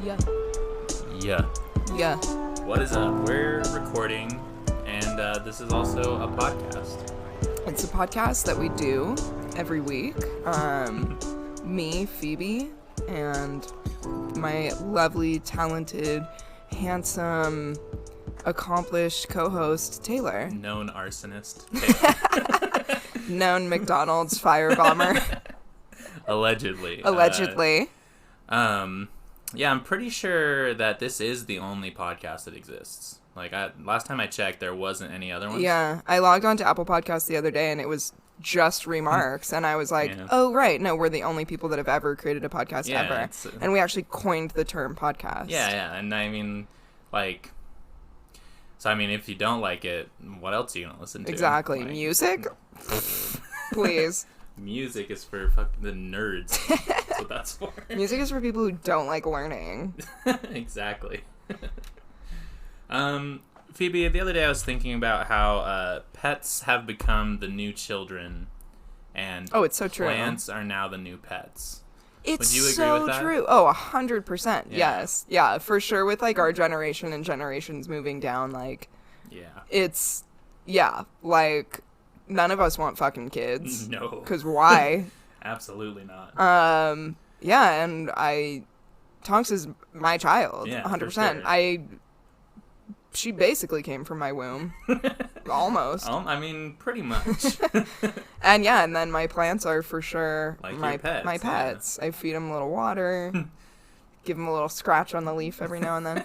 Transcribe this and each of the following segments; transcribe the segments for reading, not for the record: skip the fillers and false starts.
Yeah. Yeah. Yeah. What is up? We're recording, and this is also a podcast. It's a podcast that we do every week. Me, Phoebe, and my lovely, talented, handsome, accomplished co-host, Taylor. Known arsonist. Known McDonald's firebomber. Allegedly. Allegedly. Yeah, I'm pretty sure that this is the only podcast that exists. Like, last time I checked, there wasn't any other ones. Yeah, I logged on to Apple Podcasts the other day, and it was just Remarks, and I was like, Yeah. oh, right, no, we're the only people that have ever created a podcast Yeah, ever. it's, And we actually coined the term podcast. Yeah, and I mean, like, so I mean, if you don't like it, what else are you gonna listen to? Exactly. Like, Music? Please. Music is for fucking the nerds. That's what that's for. Music is for people who don't like learning. Exactly. Phoebe, the other day I was thinking about how pets have become the new children, and Oh, it's so true. plants are now the new pets. It's Would you agree so with that? true. Oh, 100%. Yeah. Yes. Yeah, for sure. With like our generation and generations moving down, like Yeah. it's, yeah, like none of us want fucking kids. No. Because why? Absolutely not. Yeah, and Tonks is my child. Yeah, 100%. for sure. She basically came from my womb. Almost. I mean, pretty much. And yeah, and then my plants are for sure Like my your pets, my yeah. pets. I feed them a little water, give them a little scratch on the leaf every now and then.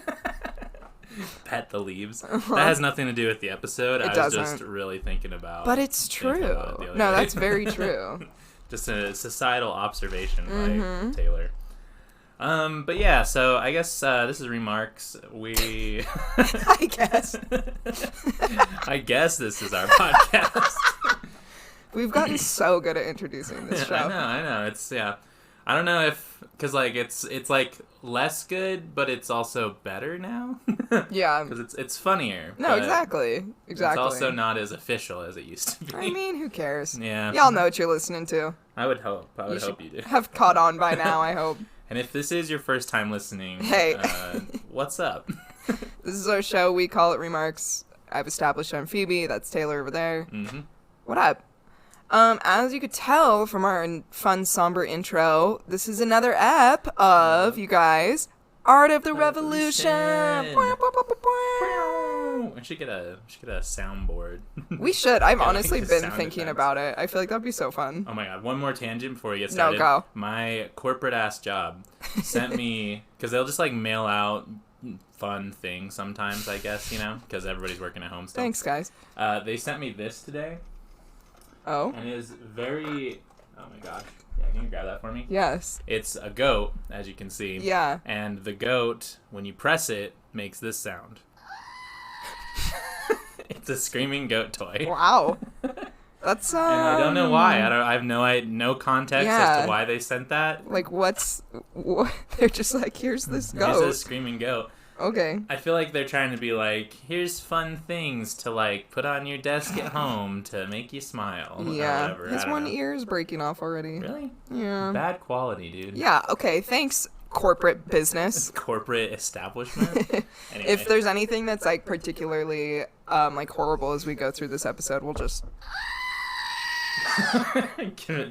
Pet the leaves. That has nothing to do with the episode. It I was just doesn't. really thinking about. But it's thinking true. about it the other No, day. that's very true. Just a societal observation Mm-hmm. by Taylor. But yeah, so I guess this is Remarks. We I guess. I guess this is our podcast. We've gotten so good at introducing this show. I know. It's I don't know if because like it's like less good, but it's also better now. Yeah. Because it's funnier. No, but exactly. It's Exactly. also not as official as it used to be. I mean, who cares? Yeah. Y'all know what you're listening to. I would hope. I would should hope you do. have caught on by now, I hope. And if this is your first time listening, Hey. What's up? This is our show. We call it Remarks. I've established I'm Phoebe. That's Taylor over there. Mm-hmm. What up? As you could tell from our fun, somber intro, this is another ep of, you guys, Art of the Revolution. I should get a soundboard. We should. I've Yeah, like honestly the been sound thinking effects. about it. I feel like that'd be so fun. Oh my god, one more tangent before we get No, started. go. My corporate ass job sent me, because they'll just like mail out fun things sometimes, I guess, you know, because everybody's working at home still. Thanks, guys. They sent me this today, Oh, and it is very, oh my gosh. Yeah, can you grab that for me? yes. It's a goat, as you can see. Yeah. And the goat, when you press it, makes this sound. It's a screaming goat toy. Wow. That's, And I don't know why. I have no context as Yeah. to why they sent that. like, they're just like, here's this Here's a goat. screaming goat. Okay. I feel like they're trying to be like, here's fun things to like put on your desk at home to make you smile. Or Yeah. whatever. His I don't one know. ear is breaking off already. Really? Yeah. Bad quality, dude. Yeah, okay. Thanks, corporate business. Corporate establishment. Anyway. If there's anything that's like particularly like horrible as we go through this episode, we'll just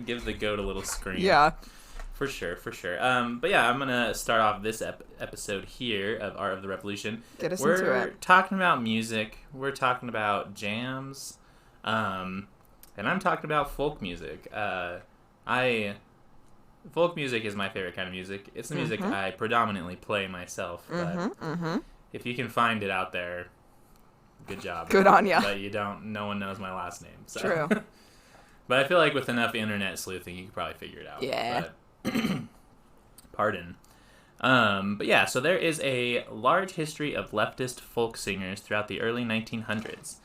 give the goat a little scream. yeah. For sure. But yeah, I'm gonna start off this episode here of Art of the Revolution. Get us We're into it. talking about music. We're talking about jams, and I'm talking about folk music. Folk music is my favorite kind of music. It's the music I predominantly play myself. But if you can find it out there, good job. Good on ya. But no one knows my last name. So. True. But I feel like with enough internet sleuthing, you could probably figure it out. Yeah. But, pardon. But yeah, so there is a large history of leftist folk singers throughout the early 1900s.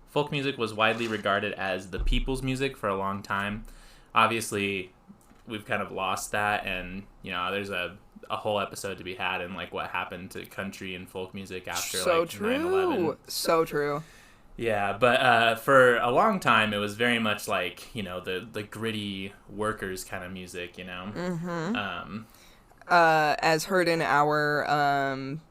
Folk music was widely regarded as the people's music for a long time. Obviously, we've kind of lost that, and you know, there's a whole episode to be had in like what happened to country and folk music after So like true. 9/11. So true. Yeah, but for a long time, it was very much like, you know, the gritty workers kind of music, you know? as heard in our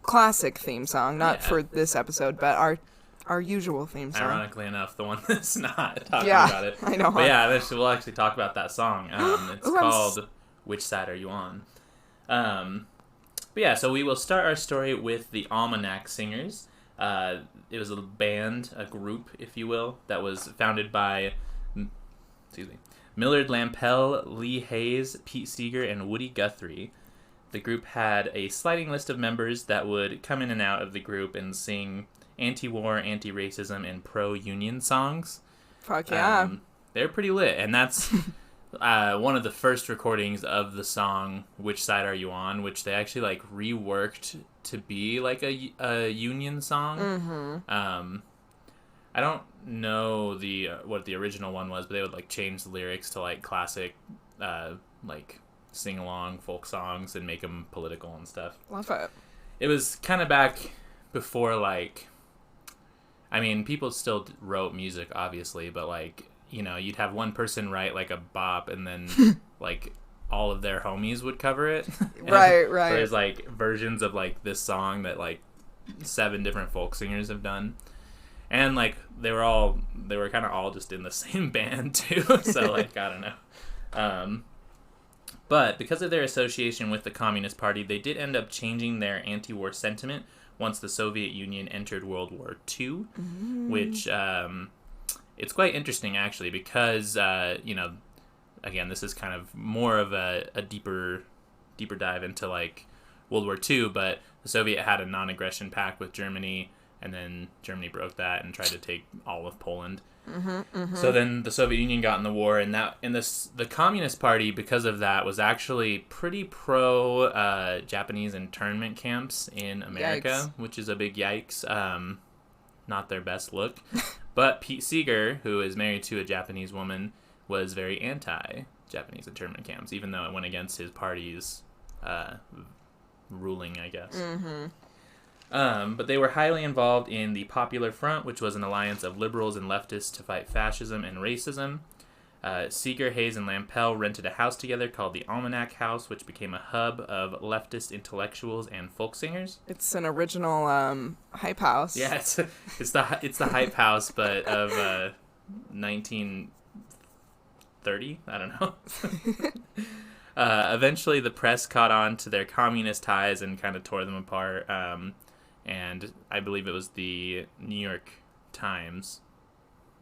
classic theme song, not for this episode, but our usual theme song. Ironically enough, the one that's not talking Yeah, about it. I know. But yeah, eventually we'll actually talk about that song. It's called Which Side Are You On? But yeah, so we will start our story with the Almanac Singers. It was a band, a group, if you will, that was founded by Millard Lampell, Lee Hayes, Pete Seeger, and Woody Guthrie. The group had a sliding list of members that would come in and out of the group and sing anti-war, anti-racism, and pro-union songs. Fuck yeah. They're pretty lit, and that's one of the first recordings of the song "Which Side Are You On," which they actually like reworked to be like a union song. Mm-hmm. I don't know what the original one was, but they would like change the lyrics to like classic, like sing-along folk songs and make them political and stuff. Love it. It was kind of back before like, I mean, people still wrote music obviously, but like, you know, you'd have one person write like a bop and then like all of their homies would cover it. Right. There's like versions of like this song that like 7 different folk singers have done. And like they were kind of all just in the same band too. So like, I don't know. But because of their association with the Communist Party, they did end up changing their anti-war sentiment once the Soviet Union entered World War II, which it's quite interesting actually because, you know, again, this is kind of more of a deeper dive into like World War II, but the Soviet had a non-aggression pact with Germany, and then Germany broke that and tried to take all of Poland. So then the Soviet Union got in the war, and the Communist Party, because of that, was actually pretty pro Japanese internment camps in America, which is a big yikes. Not their best look. But Pete Seeger, who is married to a Japanese woman, was very anti-Japanese internment camps, even though it went against his party's ruling, I guess. But they were highly involved in the Popular Front, which was an alliance of liberals and leftists to fight fascism and racism. Seeger, Hayes, and Lampell rented a house together called the Almanac House, which became a hub of leftist intellectuals and folk singers. It's an original hype house. Yeah, it's the hype house, but of 1930. I don't know. Eventually, the press caught on to their communist ties and kind of tore them apart. And I believe it was the New York Times.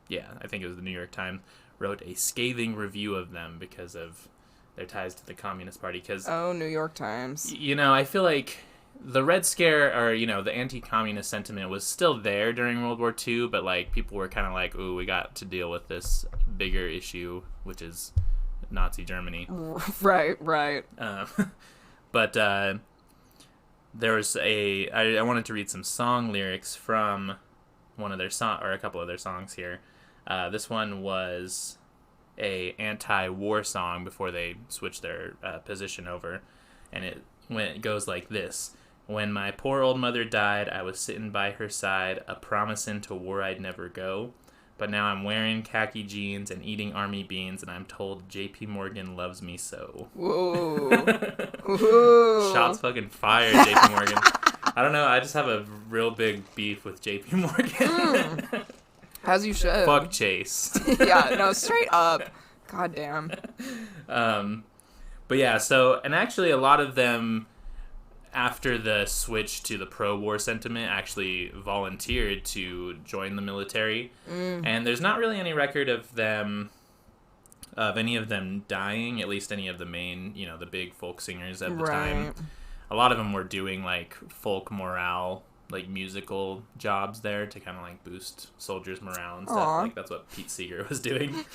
Yeah, I think it was the New York Times wrote a scathing review of them because of their ties to the Communist Party. New York Times. You know, I feel like the Red Scare, or, you know, the anti-communist sentiment was still there during World War II, but, like, people were kind of like, ooh, we got to deal with this bigger issue, which is Nazi Germany. Right. But there was I wanted to read some song lyrics from one of their or a couple of their songs here. This one was a anti-war song before they switched their position over, and it goes like this: "When my poor old mother died, I was sitting by her side, a promisin' to war I'd never go. But now I'm wearing khaki jeans and eating army beans, and I'm told J.P. Morgan loves me so." Whoa. Whoa. Shots fucking fired, J.P. Morgan. I don't know, I just have a real big beef with J.P. Morgan. As you should. Fuck Chase. Yeah, no, straight up. God damn. But yeah, so, and actually a lot of them, after the switch to the pro-war sentiment, actually volunteered to join the military. And there's not really any record of any of them dying, at least any of the main, you know, the big folk singers at the time. A lot of them were doing, like, folk morale, like, musical jobs there to kind of, like, boost soldiers' morale and stuff. Aww. Like, that's what Pete Seeger was doing.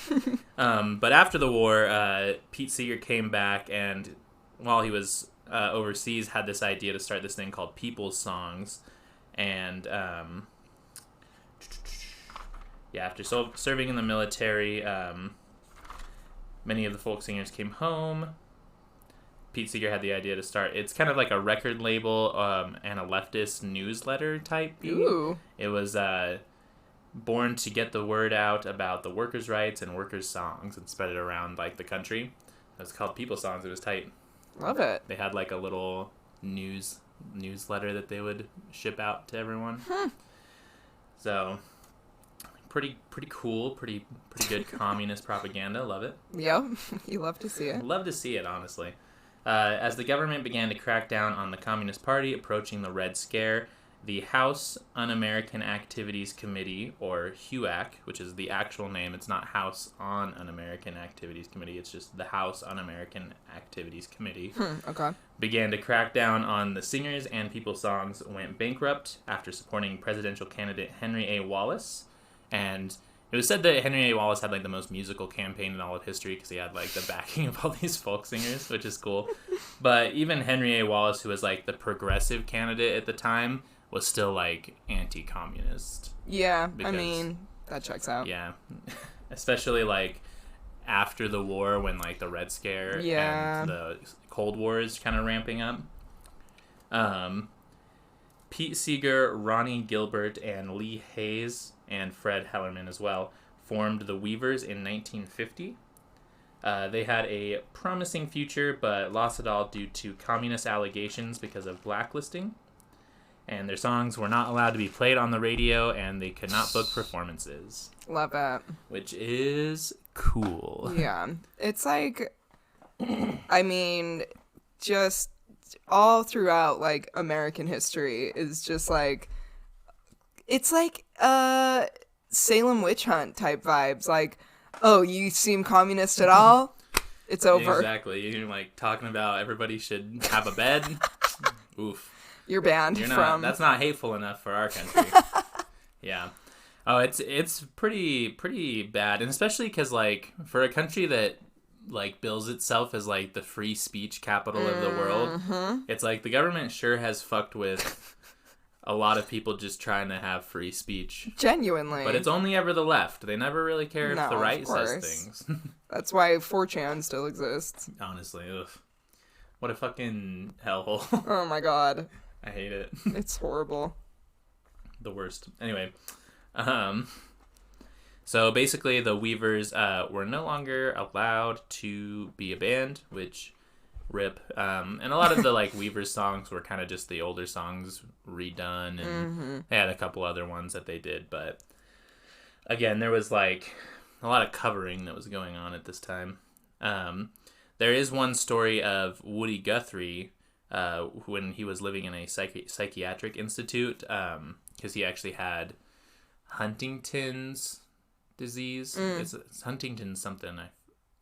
But after the war, Pete Seeger came back, and while he was overseas, had this idea to start this thing called People's Songs. And after serving in the military, many of the folk singers came home. Pete Seeger had the idea to start, it's kind of like a record label and a leftist newsletter type beat. Ooh. It was born to get the word out about the workers' rights and workers' songs and spread it around like the country. was called People Songs. It was tight. Love it. They had like a little newsletter that they would ship out to everyone. So pretty cool, pretty good communist propaganda. Love it. Yep, you love to see it. Love to see it, honestly. As the government began to crack down on the Communist Party, approaching the Red Scare, the House Un-American Activities Committee, or HUAC, which is the actual name. It's not House on Un-American Activities Committee. It's just the House Un-American Activities Committee. Okay. Began to crack down on the singers, and People Songs went bankrupt after supporting presidential candidate Henry A. Wallace. And it was said that Henry A. Wallace had like the most musical campaign in all of history because he had like the backing of all these folk singers, which is cool. But even Henry A. Wallace, who was like the progressive candidate at the time, was still like anti-communist. Yeah, because, I mean, that checks out. Yeah, especially like after the war when like the Red Scare and the Cold War is kind of ramping up. Pete Seeger, Ronnie Gilbert, and Lee Hayes, and Fred Hellerman as well, formed the Weavers in 1950. They had a promising future, but lost it all due to communist allegations because of blacklisting. And their songs were not allowed to be played on the radio, and they could not book performances. Love it. Which is cool. Yeah. It's like, I mean, just all throughout, like, American history is just like, it's like Salem witch hunt type vibes. Like, oh, you seem communist at all? It's over. Exactly. You're like talking about everybody should have a bed. Oof. You're banned from. That's not hateful enough for our country. Yeah. Oh, it's pretty bad, and especially because like for a country that like bills itself as like the free speech capital of the world, it's like the government sure has fucked with a lot of people just trying to have free speech. Genuinely. But it's only ever the left. They never really care if the right says things. That's why 4chan still exists. Honestly, ugh. What a fucking hellhole. Oh my god. I hate it. It's horrible. The worst. Anyway, so basically the Weavers were no longer allowed to be a band, which rip. And a lot of the like Weavers songs were kind of just the older songs redone, and they had a couple other ones that they did, but again, there was like a lot of covering that was going on at this time. There is one story of Woody Guthrie when he was living in a psychiatric institute, because he actually had Huntington's disease. It's Huntington's something.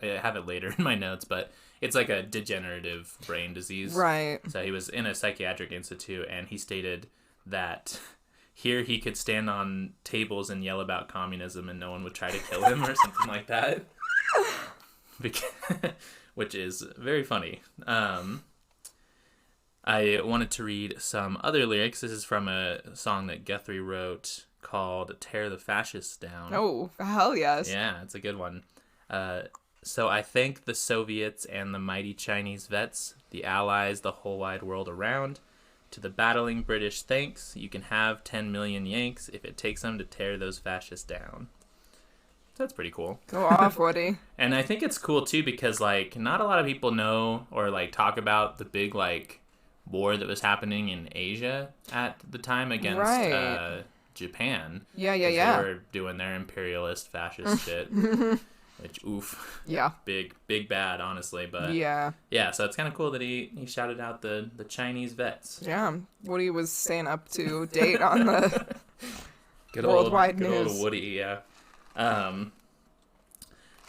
I have it later in my notes, but it's like a degenerative brain disease. Right. So he was in a psychiatric institute, and he stated that here he could stand on tables and yell about communism and no one would try to kill him or something like that. Which is very funny. I wanted to read some other lyrics. This is from a song that Guthrie wrote called Tear the Fascists Down. Oh, hell yes. Yeah, it's a good one. So I thank the Soviets and the mighty Chinese vets, the Allies, the whole wide world around. To the battling British thanks, you can have 10 million Yanks if it takes them to tear those fascists down. So that's pretty cool. Go off, Woody. And I think it's cool too because like not a lot of people know or like talk about the big like war that was happening in Asia at the time against Japan. Yeah. They were doing their imperialist fascist shit. Which, oof. Yeah. Big bad, honestly. But yeah, so it's kind of cool that he shouted out the Chinese vets. Yeah. Woody was staying up to date on the good worldwide news. Good old Woody, yeah.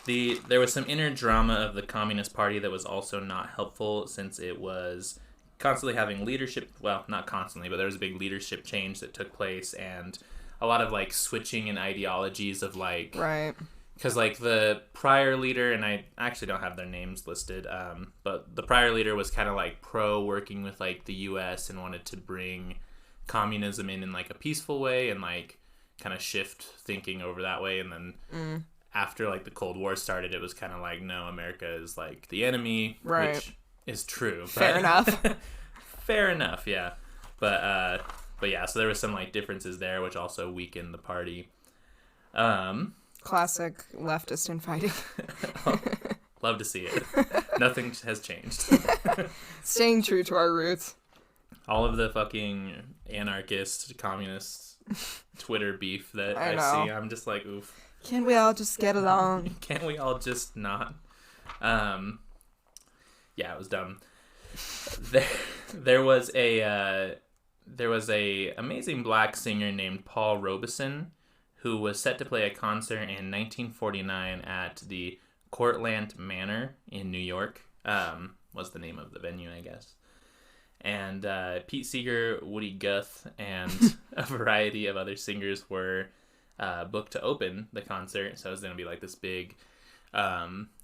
There was some inner drama of the Communist Party that was also not helpful since it was constantly having leadership, well, not constantly, but there was a big leadership change that took place and a lot of like switching in ideologies of like... Right. Because, like, the prior leader, and I actually don't have their names listed, but the prior leader was kind of, like, pro-working with, like, the U.S. and wanted to bring communism in like, a peaceful way and, like, kind of shift thinking over that way. And then after, like, the Cold War started, it was kind of like, no, America is, like, the enemy, right. Which is true. Fair enough. Fair enough, yeah. But, yeah, so there was some, like, differences there, which also weakened the party. Classic leftist infighting. Love to see it. Nothing has changed. Staying true to our roots. All of the fucking anarchist, communist Twitter beef that I see, I'm just like, oof. Can't we all just get along? Can't we all just not? Yeah, it was dumb. There was a amazing black singer named Paul Robeson who was set to play a concert in 1949 at the Cortlandt Manor in New York. Was the name of the venue, I guess. And Pete Seeger, Woody Guth, and a variety of other singers were booked to open the concert. So it was going to be like this big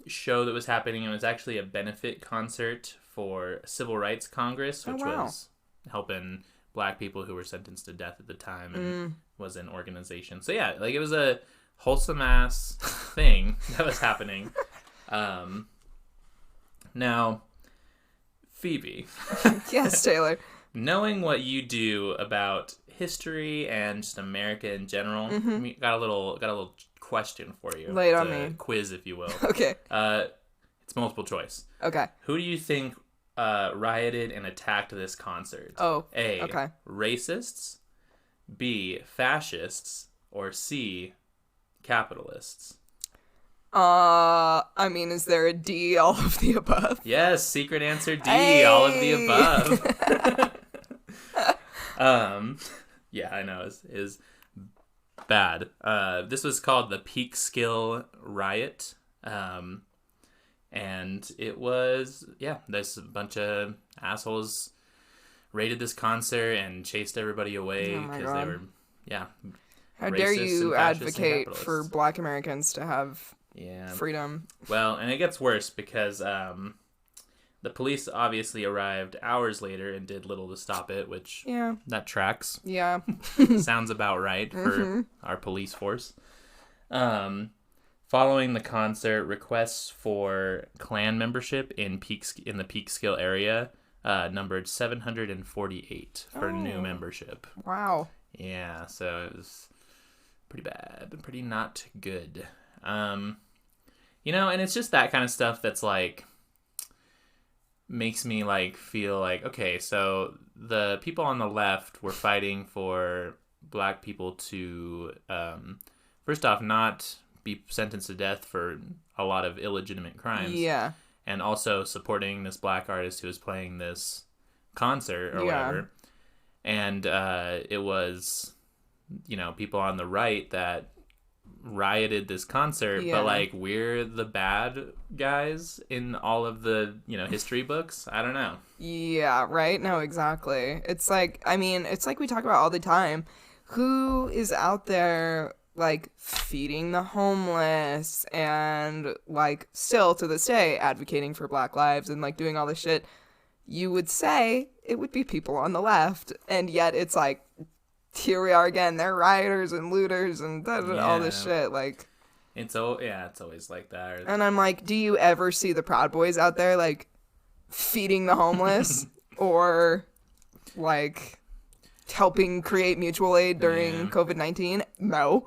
show that was happening. And it was actually a benefit concert for Civil Rights Congress, which was helping black people who were sentenced to death at the time and was an organization. So yeah, like it was a wholesome ass thing that was happening. Now, Phoebe. Yes, Taylor. Knowing what you do about history and just America in general, we got a little question for you. Lay it on a me. Quiz, if you will. Okay. It's multiple choice. Okay. Who do you think rioted and attacked this concert? Oh. A. Okay. Racists. B. Fascists. Or C. Capitalists. I mean, is there a D, all of the above? Yes, secret answer D, hey! all of the above. Yeah, I know, is bad. This was called the Peekskill Riot. And it was, there's a bunch of assholes raided this concert and chased everybody away because they were, How dare you advocate for black Americans to have freedom? Well, and it gets worse because the police obviously arrived hours later and did little to stop it, which that tracks. Yeah. Sounds about right for our police force. Following the concert, requests for Klan membership in the Peekskill area numbered 748 for new membership. Wow. Yeah, so it was pretty bad, pretty not good. And it's just that kind of stuff that's like makes me like feel like, okay, so the people on the left were fighting for black people to first off not be sentenced to death for a lot of illegitimate crimes. Yeah. And also supporting this black artist who was playing this concert or whatever. And it was, people on the right that rioted this concert, but like we're the bad guys in all of the, history books. I don't know. Yeah, right? No, exactly. It's like, it's like we talk about all the time. Who is out there like feeding the homeless and like still to this day advocating for Black lives and like doing all this shit? You would say it would be people on the left, and yet it's like, here we are again. They're rioters and looters and all this shit. Like, it's always like that. And I'm like, do you ever see the Proud Boys out there like feeding the homeless or like helping create mutual aid during COVID-19? No.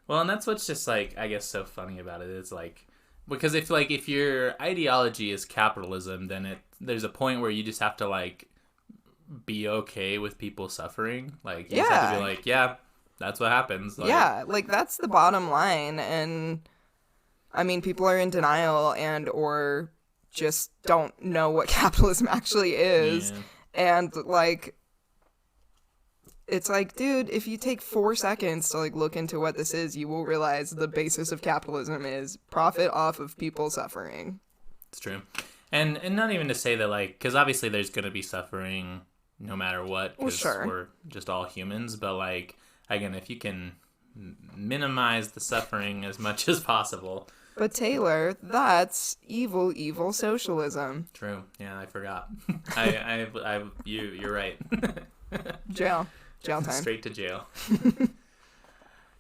Well, and that's what's just like, I guess, so funny about it. It's like, because if your ideology is capitalism, then there's a point where you just have to like be okay with people suffering. Like, you just have to be like, that's what happens. Like, like that's the bottom line. And I mean, people are in denial and or just don't know what capitalism actually is. And like, it's like, dude, if you take 4 seconds to like look into what this is, you will realize the basis of capitalism is profit off of people suffering. It's true. And not even to say that, like, because obviously there's going to be suffering no matter what, because we're just all humans. But like, again, if you can minimize the suffering as much as possible. But Taylor, that's evil socialism. True. Yeah, I forgot. You're right. Jail time. Straight to jail.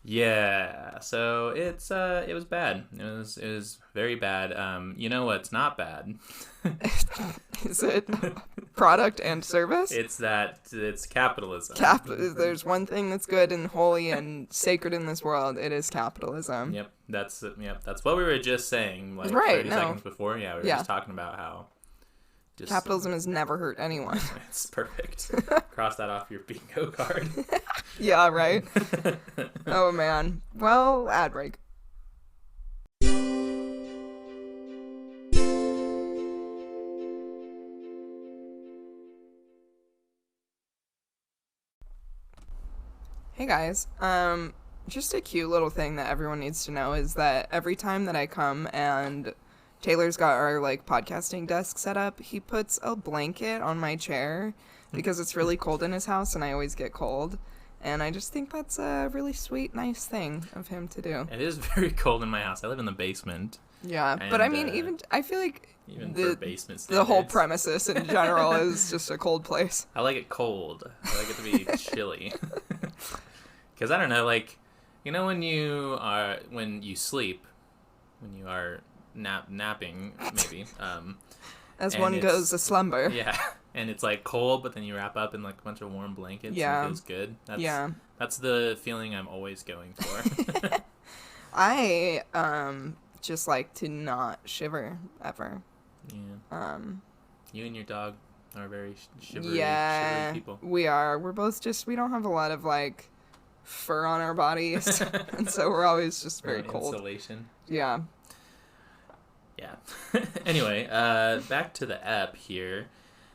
Yeah. So it was bad. It was very bad. You know what's not bad? Is it product and service? It's capitalism. There's one thing that's good and holy and sacred in this world. It is capitalism. Yep, that's what we were just saying, like right, 30 seconds before. Yeah, we were just talking about how capitalism has never hurt anyone. It's perfect. Cross that off your bingo card. Yeah, right? Oh, man. Well, ad break. Hey guys, just a cute little thing that everyone needs to know is that every time that I come and Taylor's got our, like, podcasting desk set up, he puts a blanket on my chair because it's really cold in his house and I always get cold. And I just think that's a really sweet, nice thing of him to do. It is very cold in my house. I live in the basement. Yeah, but I mean, I feel like even for basement standards, the whole premises in general is just a cold place. I like it cold. I like it to be chilly. Because I don't know, like, you know, when you sleep, when you are napping, maybe. As one goes to slumber. Yeah, and it's like cold, but then you wrap up in like a bunch of warm blankets. Yeah, and it feels good. Yeah, that's the feeling I'm always going for. I just like to not shiver ever. Yeah. You and your dog are very shivery people. We are. We're both just, we don't have a lot of like fur on our bodies, and so we're always just very cold. Insulation. Yeah. Yeah. Anyway, back to the ep here.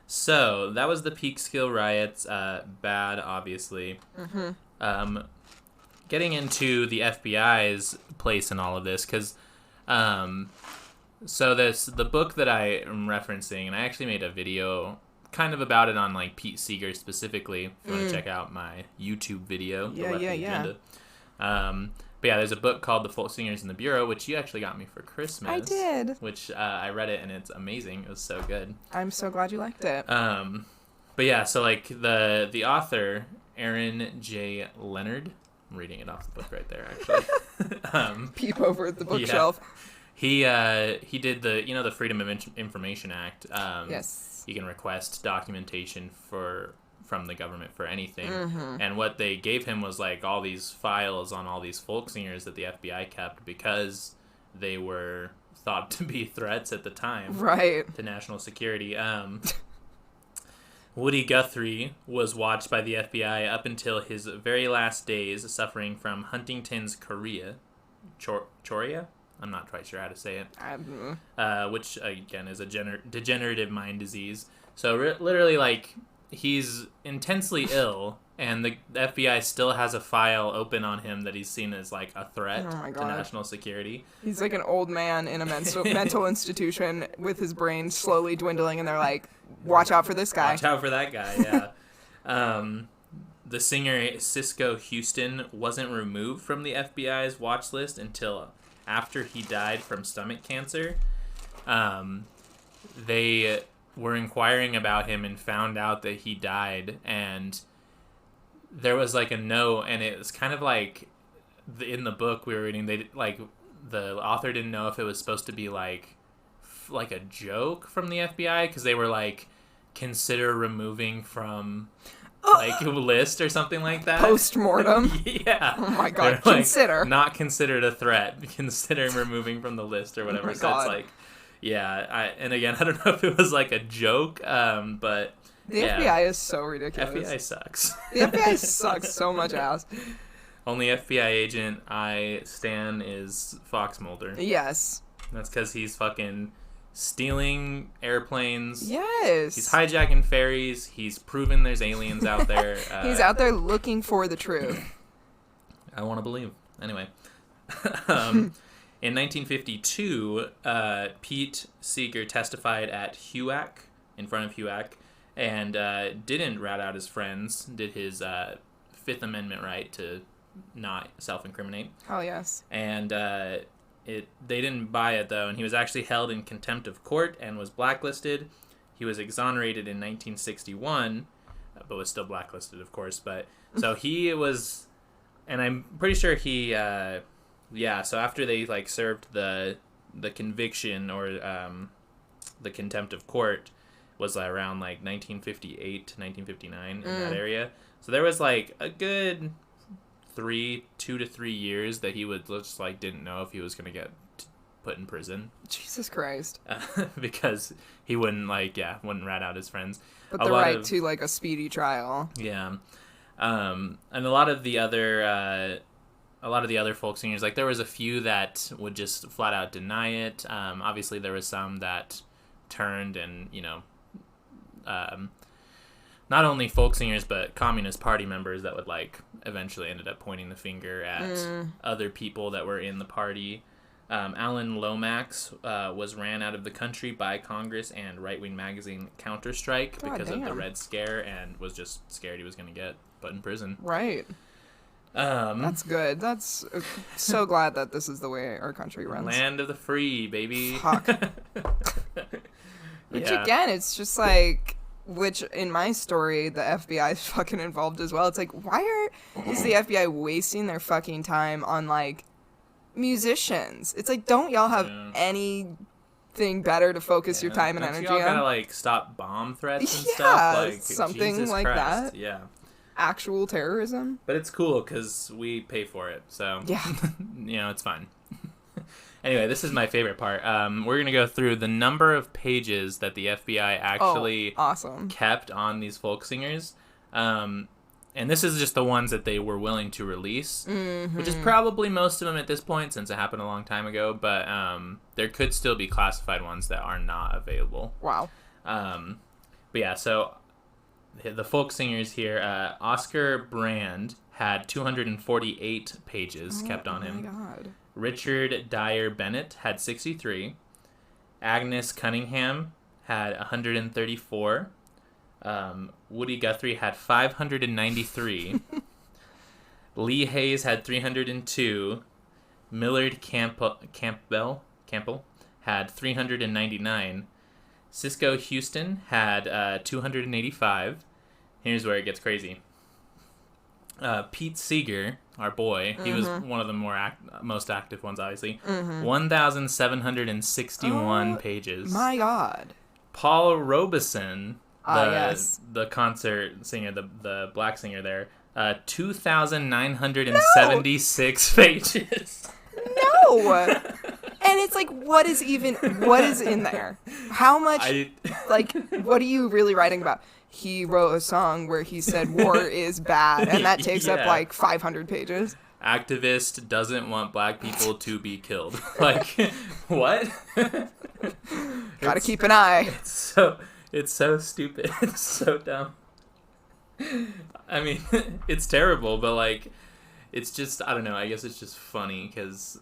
So that was the Peekskill riots. Bad, obviously. Mm-hmm. Getting into the FBI's place in all of this, because so the book that I am referencing, and I actually made a video kind of about it on like Pete Seeger specifically. If you want to check out my YouTube video, The Lefty Agenda. But yeah, there's a book called The Folk Singers in the Bureau, which you actually got me for Christmas. I did. Which I read it, and it's amazing. It was so good. I'm so glad you liked it. But yeah, so like the author, Aaron J. Leonard, I'm reading it off the book right there, actually. Peep over at the bookshelf. Yeah. He did the Freedom of Information Act. Yes. You can request documentation from the government for anything. Mm-hmm. And what they gave him was like all these files on all these folk singers that the FBI kept because they were thought to be threats at the time. Right. To national security. Woody Guthrie was watched by the FBI up until his very last days, suffering from Huntington's chorea. Chorea? I'm not quite sure how to say it. Which, again, is a degenerative mind disease. So literally, like, he's intensely ill, and the FBI still has a file open on him that he's seen as, like, a threat to national security. He's like an old man in a mental institution with his brain slowly dwindling, and they're like, watch out for this guy. Watch out for that guy, yeah. The singer Cisco Houston wasn't removed from the FBI's watch list until after he died from stomach cancer. They were inquiring about him and found out that he died, and there was like a note, and it was kind of like in the book we were reading, they like the author didn't know if it was supposed to be like a joke from the FBI, because they were like, consider removing from like list or something like that. Post-mortem. Yeah. Oh my god. They're consider. Like, not considered a threat. Consider removing from the list or whatever. Oh my so god. It's like, yeah. And again, I don't know if it was like a joke, but the FBI is so ridiculous. FBI sucks. The FBI sucks so much ass. Only FBI agent I stan is Fox Mulder. Yes. That's because he's fucking stealing airplanes. Yes. He's hijacking ferries. He's proven there's aliens out there. He's out there looking for the truth. I want to believe. Anyway. In 1952, Pete Seeger testified at HUAC, in front of HUAC, and didn't rat out his friends, did his Fifth Amendment right to not self-incriminate. Oh, yes. And they didn't buy it, though, and he was actually held in contempt of court and was blacklisted. He was exonerated in 1961, but was still blacklisted, of course. But so he was, and I'm pretty sure he, so after they like served the conviction or the contempt of court, was around like 1958 to 1959 in that area. So there was like a good 2 to 3 years that he would just like didn't know if he was going to get put in prison. Jesus Christ. Because he wouldn't wouldn't rat out his friends. But the right to like a speedy trial. Yeah. And a lot of the other folk singers, like there was a few that would just flat out deny it. Obviously there was some that turned and, not only folk singers but Communist Party members that would like eventually ended up pointing the finger at other people that were in the party. Alan Lomax was ran out of the country by Congress and right-wing magazine Counter-Strike because of the Red Scare and was just scared he was going to get put in prison. Right. That's good. That's so glad that this is the way our country runs. Land of the free, baby. Fuck. Which again, it's just like, which in my story, the FBI is fucking involved as well. It's like, is the FBI wasting their fucking time on like musicians? It's like, don't y'all have anything better to focus your time and energy on? Y'all gotta like stop bomb threats and stuff, like something Jesus like Christ. that. Yeah. Actual terrorism. But it's cool because we pay for it, so yeah, it's fine. Anyway, this is my favorite part. We're gonna go through the number of pages that the FBI actually kept on these folk singers, and this is just the ones that they were willing to release, which is probably most of them at this point since it happened a long time ago. But there could still be classified ones that are not available. Wow. But yeah, so the folk singers here, Oscar Brand had 248 pages kept on him. Oh my God. Richard Dyer Bennett had 63. Agnes Cunningham had 134. Woody Guthrie had 593. Lee Hayes had 302. Millard Campbell had 399. Cisco Houston had 285. Here's where it gets crazy. Pete Seeger, our boy, he was one of the most active ones, obviously. 1,761 pages. My God. Paul Robeson, yes. the concert singer, the black singer there, 2,976 pages. No! And it's like, what is in there? How much, what are you really writing about? He wrote a song where he said war is bad, and that takes up like 500 pages. Activist doesn't want black people to be killed. Like, what? Gotta keep an eye. It's so stupid. It's so dumb. I mean, it's terrible, but like, it's just, I don't know, I guess it's just funny because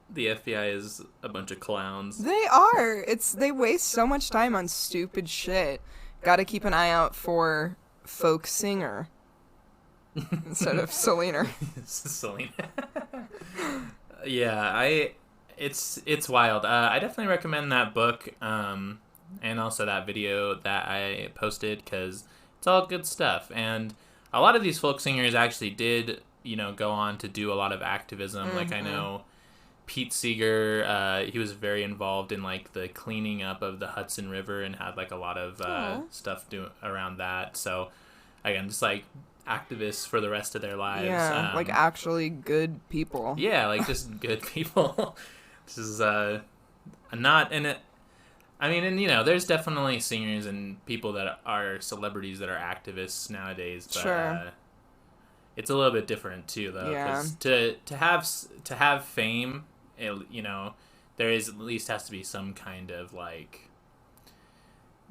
the FBI is a bunch of clowns. They are. They waste so much time on stupid shit. Gotta keep an eye out for folk singer instead of Selena. Selena. Yeah, it's wild. I definitely recommend that book, and also that video that I posted because it's all good stuff. And a lot of these folk singers actually did, go on to do a lot of activism. Like I know Pete Seeger, he was very involved in like the cleaning up of the Hudson River and had like a lot of stuff around that. So again, just like activists for the rest of their lives. Yeah, like actually good people. Yeah, like just good people. This is not in it. I mean, and there's definitely singers and people that are celebrities that are activists nowadays. But, sure. It's a little bit different too, though. Yeah. To have fame, there is at least has to be some kind of like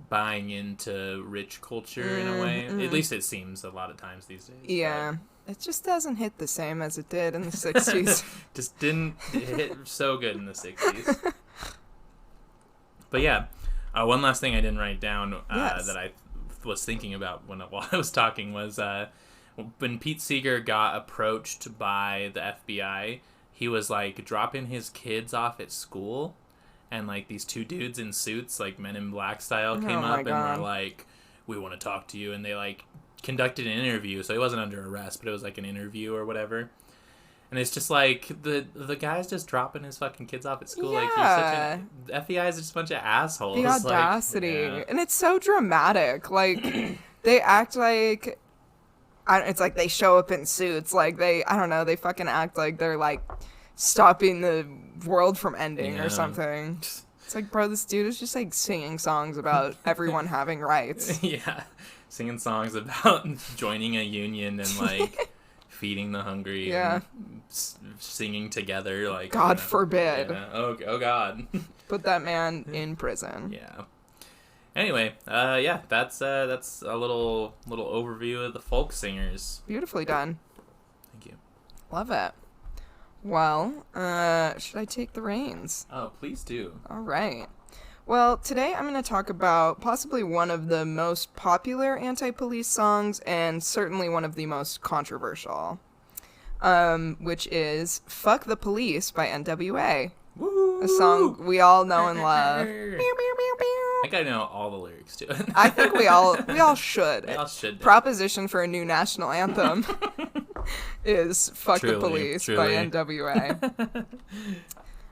buying into rich culture in a way. At least it seems a lot of times these days. Yeah. But it just doesn't hit the same as it did in the 60s. Just didn't hit so good in the 60s. But yeah, one last thing I didn't write down that I was thinking about while I was talking was when Pete Seeger got approached by the FBI, he was like dropping his kids off at school, and like these two dudes in suits, like Men in Black style, came up and were like, "We want to talk to you," and they like conducted an interview. So he wasn't under arrest, but it was like an interview or whatever. And it's just like the guy's just dropping his fucking kids off at school. Like, Yeah. the FBI is just a bunch of assholes. The audacity. Like, yeah. And it's so dramatic. Like, they act like... it's like they show up in suits. Like, they fucking act like they're, like, stopping the world from ending or something. It's like, bro, this dude is just, like, singing songs about everyone having rights. Yeah. Singing songs about joining a union and, like... feeding the hungry, and singing together, like God forbid. Yeah. Oh God. Put that man in prison. Yeah. Anyway, that's a little overview of the folk singers. Beautifully done. Thank you. Love it. Well, should I take the reins? Oh, please do. All right. Well, today I'm going to talk about possibly one of the most popular anti-police songs and certainly one of the most controversial, which is Fuck the Police by NWA. Woo! A song we all know and love. I gotta know all the lyrics to it. I think we all should. We all should. Proposition for a new national anthem is Fuck the Police by NWA.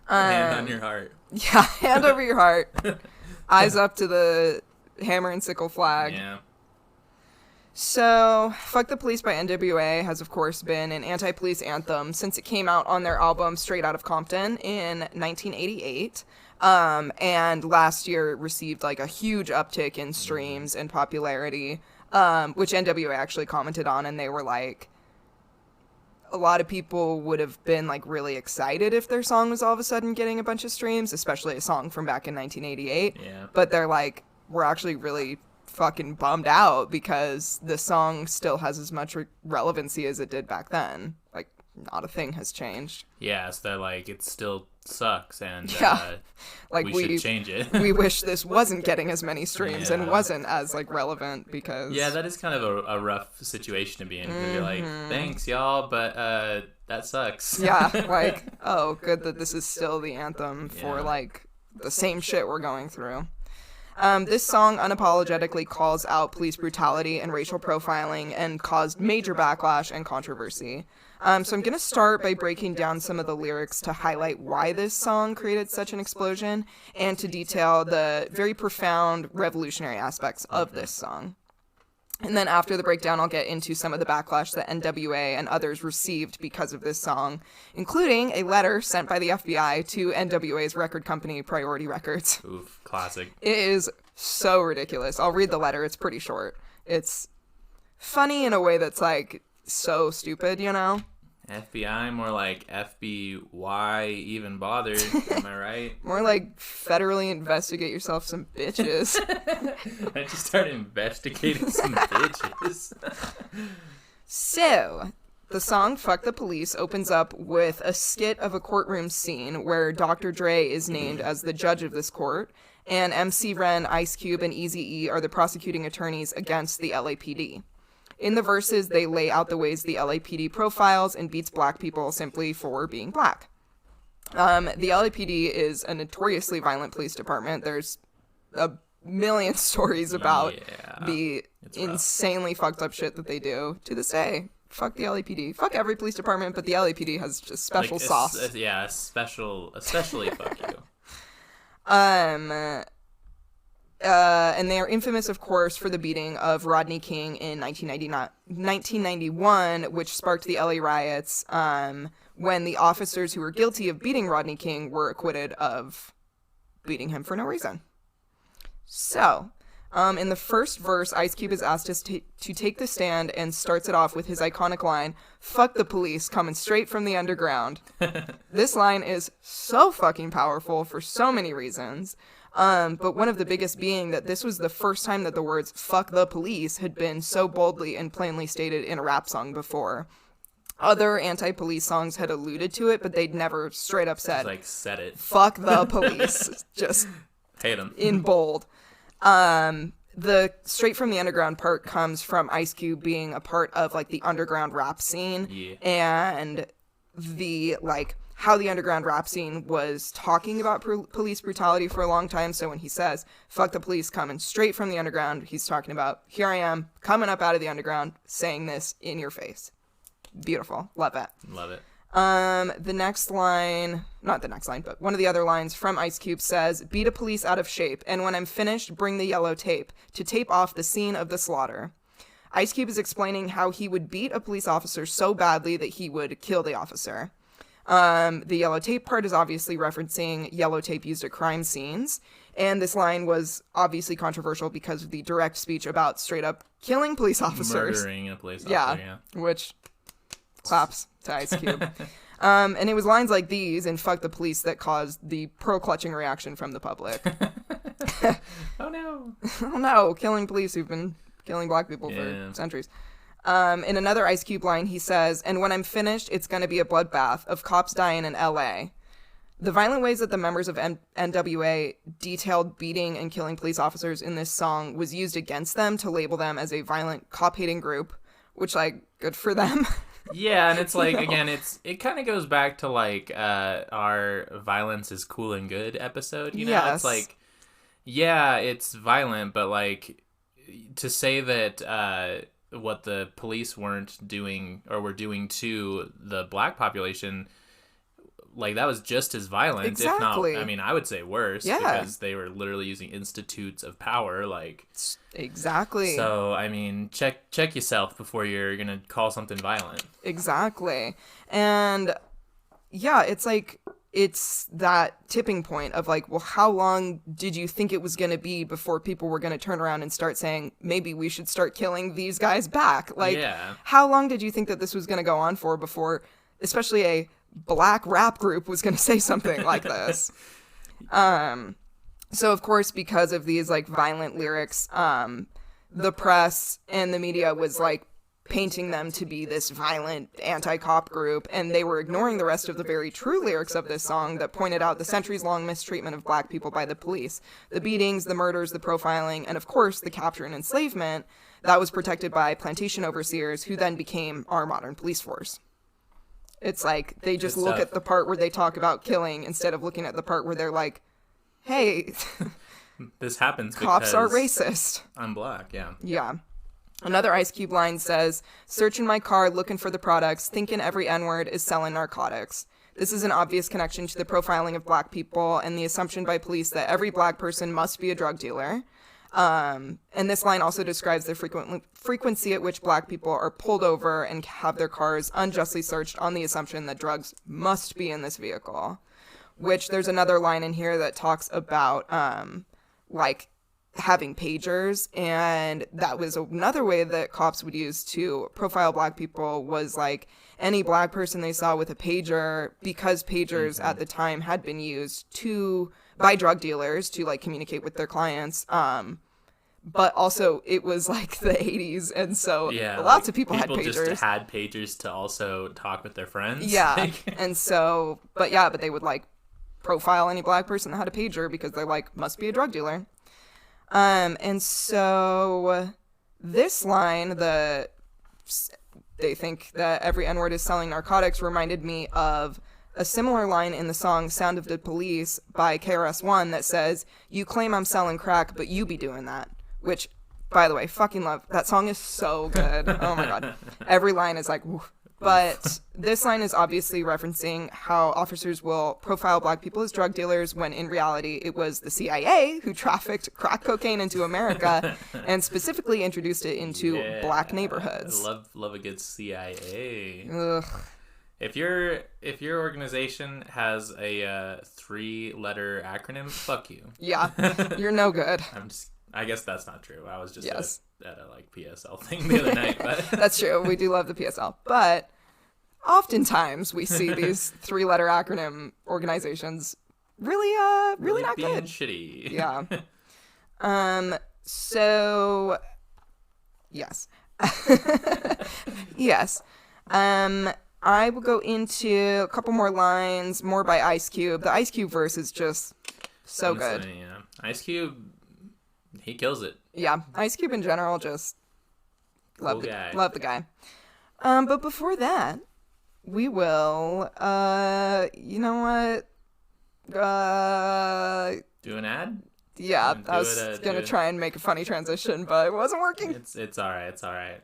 Hand on your heart. Yeah, hand over your heart. Eyes up to the hammer and sickle flag. Yeah. So, Fuck the Police by NWA has, of course, been an anti-police anthem since it came out on their album Straight Outta Compton in 1988. And last year it received, like, a huge uptick in streams and popularity, which NWA actually commented on, and they were like, a lot of people would have been, like, really excited if their song was all of a sudden getting a bunch of streams, especially a song from back in 1988. Yeah. But they're like, we're actually really fucking bummed out because the song still has as much relevancy as it did back then. Like, not a thing has changed. Yeah, so they're like, it still sucks, and like we should change it. We wish this wasn't getting as many streams and wasn't as, like, relevant because... Yeah, that is kind of a rough situation to be in, because you're like, thanks, y'all, but that sucks. Yeah, like, oh, good that this is still the anthem for, like, the same shit we're going through. This song unapologetically calls out police brutality and racial profiling and caused major backlash and controversy. So I'm going to start by breaking down some of the lyrics to highlight why this song created such an explosion and to detail the very profound revolutionary aspects of this song. And then after the breakdown, I'll get into some of the backlash that NWA and others received because of this song, including a letter sent by the FBI to NWA's record company, Priority Records. Oof, classic. It is so ridiculous. I'll read the letter. It's pretty short. It's funny in a way that's, like, so stupid, you know? FBI, more like FBI, even bothered, am I right? More like federally investigate yourself some bitches. I just started investigating some bitches. So, the song Fuck the Police opens up with a skit of a courtroom scene where Dr. Dre is named as the judge of this court, and MC Ren, Ice Cube, and Eazy-E are the prosecuting attorneys against the LAPD. In the verses, they lay out the ways the LAPD profiles and beats black people simply for being black. The LAPD is a notoriously violent police department. There's a million stories about the insanely fucked up shit that they do to this day. Fuck the LAPD. Fuck every police department, but the LAPD has just special sauce. Especially fuck you. And they are infamous, of course, for the beating of Rodney King in 1991, which sparked the LA riots, when the officers who were guilty of beating Rodney King were acquitted of beating him for no reason. So, in the first verse, Ice Cube is asked to take the stand and starts it off with his iconic line, "Fuck the police, coming straight from the underground." This line is so fucking powerful for so many reasons. But one of the biggest being that this was the first time that the words "fuck the police" had been so boldly and plainly stated in a rap song before. Other anti-police songs had alluded to it, but they'd never straight up said, said it. "Fuck the police." Just hate them in bold. The straight from the underground part comes from Ice Cube being a part of, like, the underground rap scene, and the, like, how the underground rap scene was talking about police brutality for a long time. So when he says, "Fuck the police, coming straight from the underground," he's talking about, here I am, coming up out of the underground, saying this in your face. Beautiful. Love it. Love it. The next line, not the next line, but one of the other lines from Ice Cube says, "Beat a police out of shape, and when I'm finished, bring the yellow tape to tape off the scene of the slaughter." Ice Cube is explaining how he would beat a police officer so badly that he would kill the officer. The yellow tape part is obviously referencing yellow tape used at crime scenes. And this line was obviously controversial because of the direct speech about straight up killing police officers. Murdering a police officer, yeah. Which claps to Ice Cube. And it was lines like these and "fuck the police" that caused the pearl-clutching reaction from the public. Oh no. Oh no, killing police who've been killing black people for centuries. In another Ice Cube line, he says, "And when I'm finished, it's going to be a bloodbath of cops dying in L.A." The violent ways that the members of NWA detailed beating and killing police officers in this song was used against them to label them as a violent cop-hating group, which, like, good for them. Yeah, and it's like, again, it kind of goes back to, like, our violence is cool and good episode, you know? Yes. It's like, yeah, it's violent, but, like, to say that what the police weren't doing or were doing to the black population, like, that was just as violent, Exactly. if not, I mean, I would say worse, Yeah. because they were literally using institutes of power, like... Exactly. So, I mean, check yourself before you're gonna call something violent. Exactly. And, yeah, it's like, it's that tipping point of, like, well, how long did you think it was going to be before people were going to turn around and start saying, maybe we should start killing these guys back? Like, how long did you think that this was going to go on for before, especially a black rap group was going to say something like this? So, of course, because of these, like, violent lyrics, the press and the media was, like, painting them to be this violent anti-cop group, and they were ignoring the rest of the very true lyrics of this song that pointed out the centuries-long mistreatment of black people by the police, the beatings, the murders, the profiling, and, of course, the capture and enslavement that was protected by plantation overseers who then became our modern police force. It's like, they just look at the part where they talk about killing instead of looking at the part where they're like, hey, this happens cops are racist. I'm black, yeah. Yeah. Another Ice Cube line says, "Searching my car, looking for the products, thinking every N-word is selling narcotics." This is an obvious connection to the profiling of black people and the assumption by police that every black person must be a drug dealer. And this line also describes the frequency at which black people are pulled over and have their cars unjustly searched on the assumption that drugs must be in this vehicle. Which there's another line in here that talks about, like, having pagers, and that was another way that cops would use to profile black people was, like, any black person they saw with a pager, because pagers at the time had been used by drug dealers to, like, communicate with their clients, but also it was like the 80s, and so lots of people had pagers. People just had pagers to also talk with their friends. Yeah, and so, but they would, like, profile any black person that had a pager because they're like, must be a drug dealer. And so this line, they think that every N-word is selling narcotics, reminded me of a similar line in the song Sound of the Police by KRS-One that says, "You claim I'm selling crack, but you be doing that." Which, by the way, fucking love. That song is so good. Oh my god. Every line is like, woof. But this line is obviously referencing how officers will profile black people as drug dealers when in reality it was the CIA who trafficked crack cocaine into America and specifically introduced it into black neighborhoods. Love a good CIA. Ugh. If your organization has a 3-letter acronym, fuck you. Yeah, you're no good. I guess that's not true. I was just at a like PSL thing the other night. But that's true. We do love the PSL, but oftentimes we see these 3-letter acronym organizations really not being good. Shitty. Yeah. So yes. Yes. I will go into a couple more lines, more by Ice Cube. The Ice Cube verse is just so good. Yeah. Ice Cube, he kills it. Yeah, Ice Cube in general, just love the guy. But before that, we will, you know what? Do an ad? Yeah, I was gonna try and make a funny transition, but it wasn't working. It's all right. It's all right.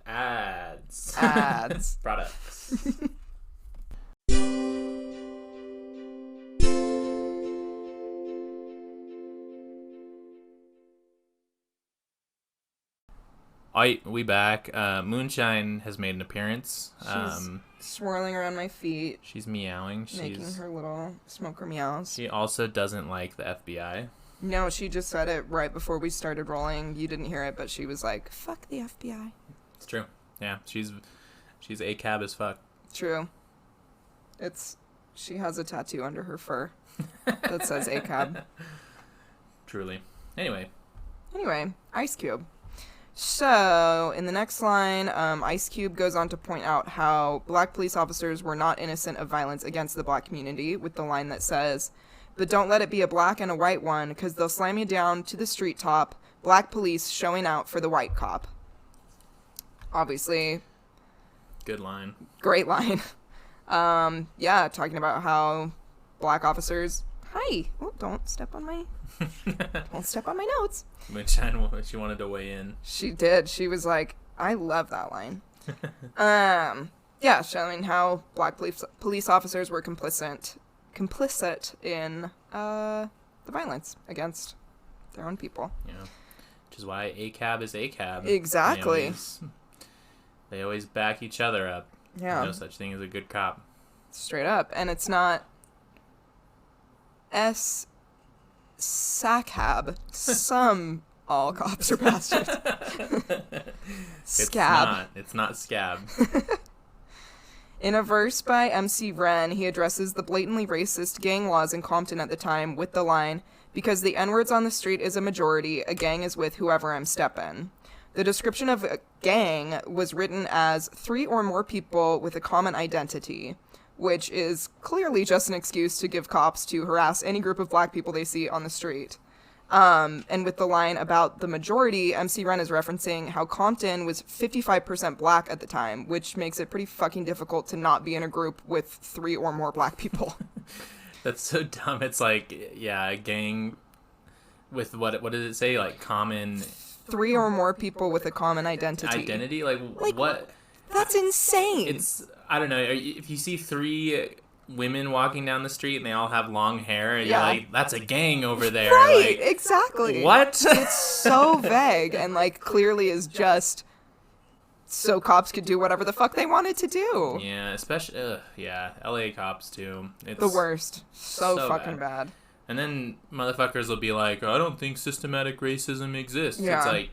Ads. Ads. Products. Alright, we back. Moonshine has made an appearance. She's swirling around my feet, She's meowing. making her little smoker meows. She also doesn't like the FBI. No, she just said it right before we started rolling. You didn't hear it, but she was like, fuck the FBI. It's true. Yeah, she's a cab as fuck. True. She has a tattoo under her fur that says ACAB. Truly. Anyway, Ice Cube. So, in the next line, Ice Cube goes on to point out how black police officers were not innocent of violence against the black community, with the line that says, "But don't let it be a black and a white one, because they'll slam you down to the street top, black police showing out for the white cop." Obviously. good line. Great line. Yeah, talking about how black officers... Hi! Oh, don't step on my notes. Moonshine, she wanted to weigh in. She did. She was like, I love that line. Yeah, showing how black police officers were complicit in the violence against their own people. Yeah, which is why ACAB is ACAB. Exactly. They always back each other up. Yeah. No such thing as a good cop. Straight up. And it's not SACAB. Some all cops are bastards. Scab. It's not scab. In a verse by MC Ren, he addresses the blatantly racist gang laws in Compton at the time with the line, "Because the N-words on the street is a majority, a gang is with whoever I'm steppin'." The description of a gang was written as 3 or more people with a common identity, which is clearly just an excuse to give cops to harass any group of black people they see on the street. And with the line about the majority, MC Ren is referencing how Compton was 55% black at the time, which makes it pretty fucking difficult to not be in a group with 3 or more black people. That's so dumb. It's like, yeah, a gang with what does it say? Like common... 3 or more people with a common identity. Identity? Like what? That's insane. It's, I don't know. If you see 3 women walking down the street and they all have long hair, and you're like, that's a gang over there. Right, like, exactly. What? It's so vague and, like, clearly is just so cops could do whatever the fuck they wanted to do. Yeah, especially, LA cops, too. It's the worst. So fucking bad. And then motherfuckers will be like, I don't think systematic racism exists. Yeah. It's like,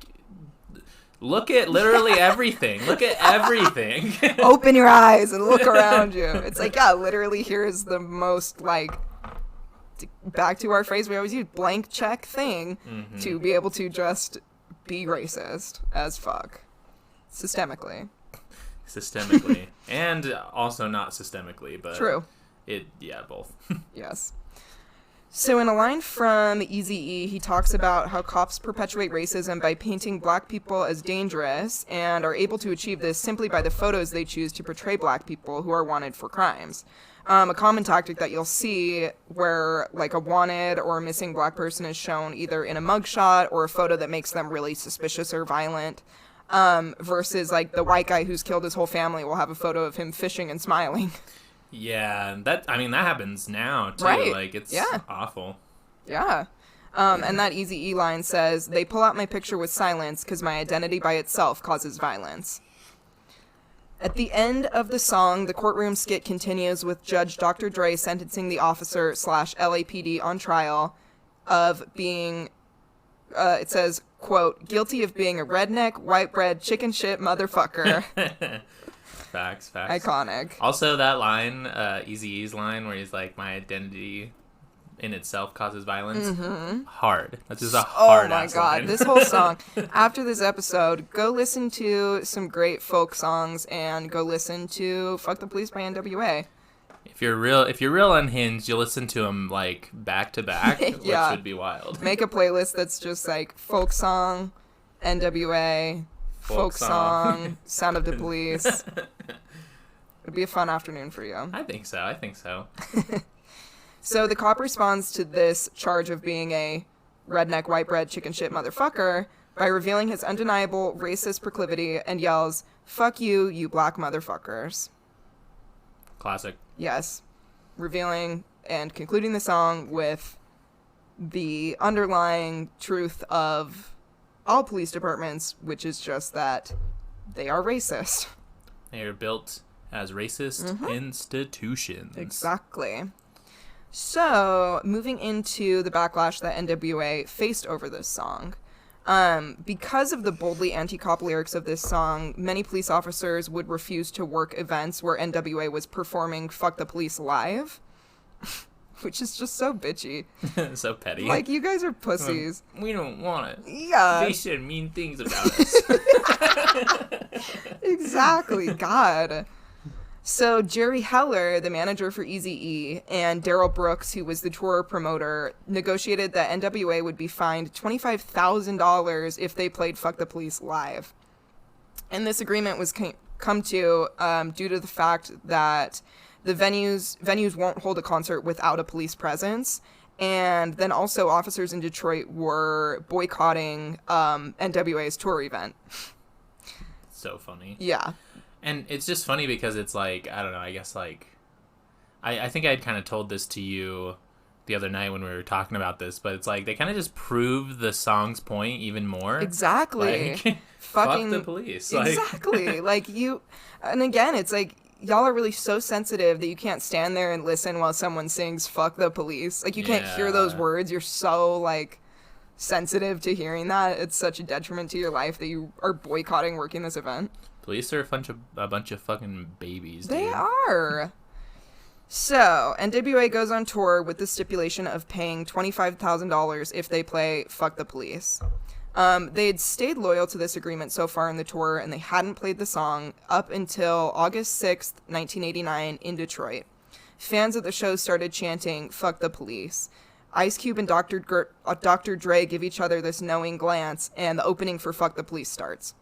look at literally everything. Look at everything. Open your eyes and look around you. It's like, yeah, literally here's the most, like, back to our phrase we always use, blank check thing to be able to just be racist as fuck. Systemically. And also not systemically, but... True. Both. Yes. So in a line from Eazy-E, he talks about how cops perpetuate racism by painting black people as dangerous and are able to achieve this simply by the photos they choose to portray black people who are wanted for crimes. A common tactic that you'll see where like a wanted or a missing black person is shown either in a mugshot or a photo that makes them really suspicious or violent, versus like the white guy who's killed his whole family will have a photo of him fishing and smiling. Yeah, that happens now, too. Right. Like, it's awful. Yeah. And that Eazy-E line says, "They pull out my picture with silence because my identity by itself causes violence." At the end of the song, the courtroom skit continues with Judge Dr. Dre sentencing the officer / LAPD on trial of being, it says, quote, "guilty of being a redneck, white bread, chicken shit motherfucker." Facts. Iconic. Also, that line, Eazy-E's line, where he's like, my identity in itself causes violence. Hard. That's just a hard ass line. Oh my god, this whole song. After this episode, go listen to some great folk songs and go listen to Fuck the Police by NWA. If you're real unhinged, you'll listen to them like back to back, which would be wild. Make a playlist that's just like folk song, NWA, folk song, Sound of the Police. It'd be a fun afternoon for you. I think so. So the cop responds to this charge of being a redneck, white bread, chicken shit motherfucker by revealing his undeniable racist proclivity and yells, "Fuck you, you black motherfuckers." Classic. Yes. Revealing and concluding the song with the underlying truth of all police departments, which is just that they are racist. They are built as racist institutions. Exactly. So, moving into the backlash that NWA faced over this song. Because of the boldly anti-cop lyrics of this song, many police officers would refuse to work events where NWA was performing Fuck the Police live. Which is just so bitchy. So petty. Like, you guys are pussies. We don't want it. Yeah. They said mean things about us. Exactly. God. So Jerry Heller, the manager for Eazy-E, and Daryl Brooks, who was the tour promoter, negotiated that NWA would be fined $25,000 if they played Fuck the Police live. And this agreement was come to due to the fact that the venues won't hold a concert without a police presence. And then also officers in Detroit were boycotting NWA's tour event. So funny. Yeah. And it's just funny because it's like, I don't know, I guess like, I think I'd kind of told this to you the other night when we were talking about this, but it's like, they kind of just prove the song's point even more. Exactly. Like, fuck the police. Exactly. Like and again, it's like, y'all are really so sensitive that you can't stand there and listen while someone sings fuck the police. Like, you can't hear those words. You're so, like, sensitive to hearing that. It's such a detriment to your life that you are boycotting working this event. Police are a bunch of fucking babies, dude. They are. So, NWA goes on tour with the stipulation of paying $25,000 if they play Fuck the Police. They had stayed loyal to this agreement so far in the tour, and they hadn't played the song up until August 6th, 1989, in Detroit. Fans of the show started chanting, "Fuck the Police." Ice Cube and Dr. Dre give each other this knowing glance, and the opening for Fuck the Police starts.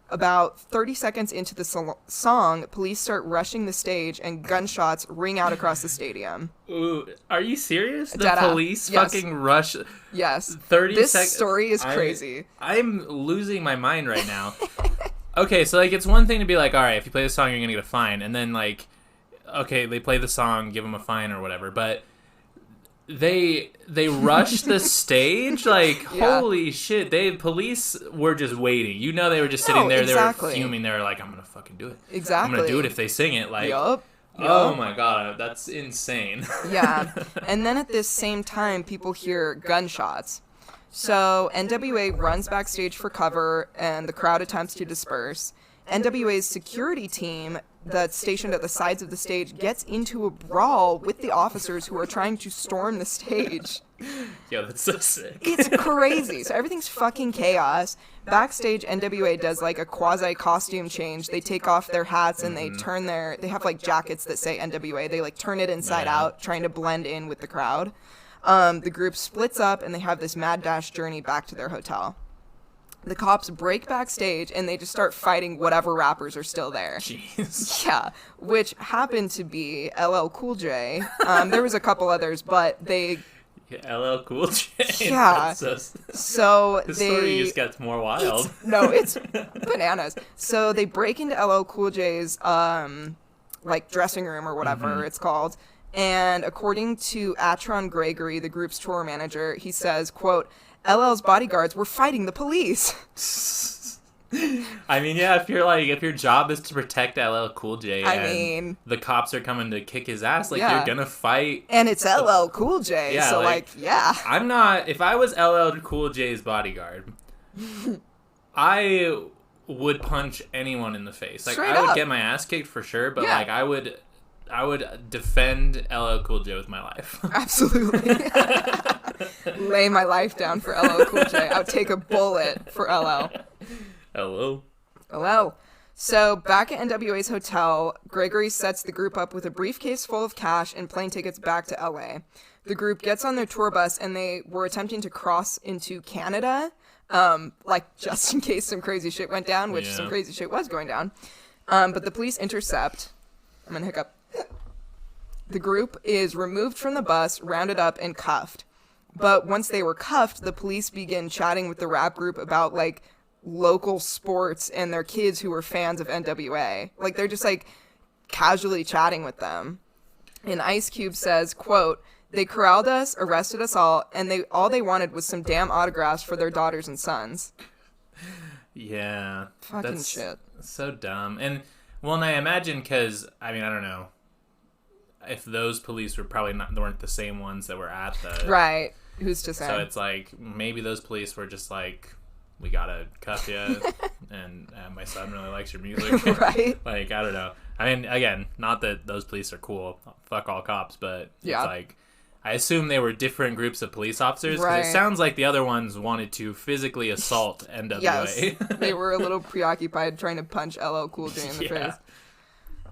About 30 seconds into the song, police start rushing the stage, and gunshots ring out across the stadium. Ooh, are you serious? The Dada. police Yes. fucking rush? Yes. 30 This seconds. story is crazy. I'm losing my mind right now. Okay, so like it's one thing to be like, all right, if you play the song, you're gonna get a fine, and then like, okay, they play the song, give them a fine or whatever, but they rush the stage, like holy shit! Police were just waiting. You know, they were just sitting there. Exactly. They were fuming. They were like, I'm gonna fucking do it. Exactly. I'm gonna do it if they sing it. Like, Yup. oh my god, that's insane. Yeah. And then at this same time, people hear gunshots. So NWA runs backstage for cover, and the crowd attempts to disperse. NWA's security team that's stationed at the sides of the stage gets into a brawl with the officers who are trying to storm the stage. Yo, that's so sick. It's crazy. So everything's fucking chaos. Backstage, NWA does like a quasi costume change. They take off their hats and they they have like jackets that say NWA. They like turn it inside out, trying to blend in with the crowd. The group splits up and they have this mad dash journey back to their hotel. The cops break backstage and they just start fighting whatever rappers are still there. Jeez. Yeah, which happened to be LL Cool J. There was a couple others, but they... Yeah, LL Cool J. Yeah. So the story just gets more wild. It's bananas. So they break into LL Cool J's like dressing room or whatever it's called. And according to Atron Gregory, the group's tour manager, he says, quote, "LL's bodyguards were fighting the police." I mean, yeah, if your job is to protect LL Cool J, the cops are coming to kick his ass, like you're gonna fight. And it's LL Cool J, yeah, so I'm not. If I was LL Cool J's bodyguard, I would punch anyone in the face. Like Straight I would up. get my ass kicked for sure, but like I would defend LL Cool J with my life. Absolutely. Lay my life down for LL Cool J. I would take a bullet for LL. Hello. Hello. So, back at NWA's hotel, Gregory sets the group up with a briefcase full of cash and plane tickets back to LA. The group gets on their tour bus and they were attempting to cross into Canada, just in case some crazy shit went down, which some crazy shit was going down. But the police intercept. I'm gonna hiccup. The group is removed from the bus, rounded up, and cuffed. But once they were cuffed, the police begin chatting with the rap group about, like, local sports and their kids who were fans of NWA. Like, they're just, like, casually chatting with them. And Ice Cube says, quote, "They corralled us, arrested us all, and all they wanted was some damn autographs for their daughters and sons." Yeah. Fucking shit. So dumb. And, well, and I imagine because, I mean, I don't know. If those police weren't the same ones that were at the... Right. Who's to say? So it's like, maybe those police were just like, we gotta cuff you, and my son really likes your music. Right. Like, I don't know. I mean, again, not that those police are cool. Fuck all cops, but yeah. It's like, I assume they were different groups of police officers. Right. It sounds like the other ones wanted to physically assault NWA. Yes. They were a little preoccupied trying to punch LL Cool J in the face.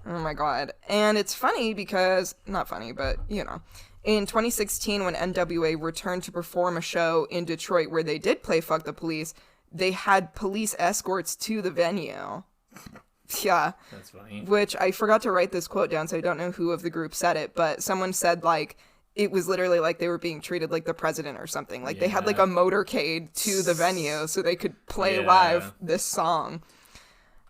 Oh my god. And it's funny because, not funny, but, you know, in 2016 when NWA returned to perform a show in Detroit where they did play Fuck the Police, they had police escorts to the venue. Yeah. That's funny. Which I forgot to write this quote down, so I don't know who of the group said it, but someone said, like, it was literally like they were being treated like the president or something. Like, they had, like, a motorcade to the venue so they could play live this song.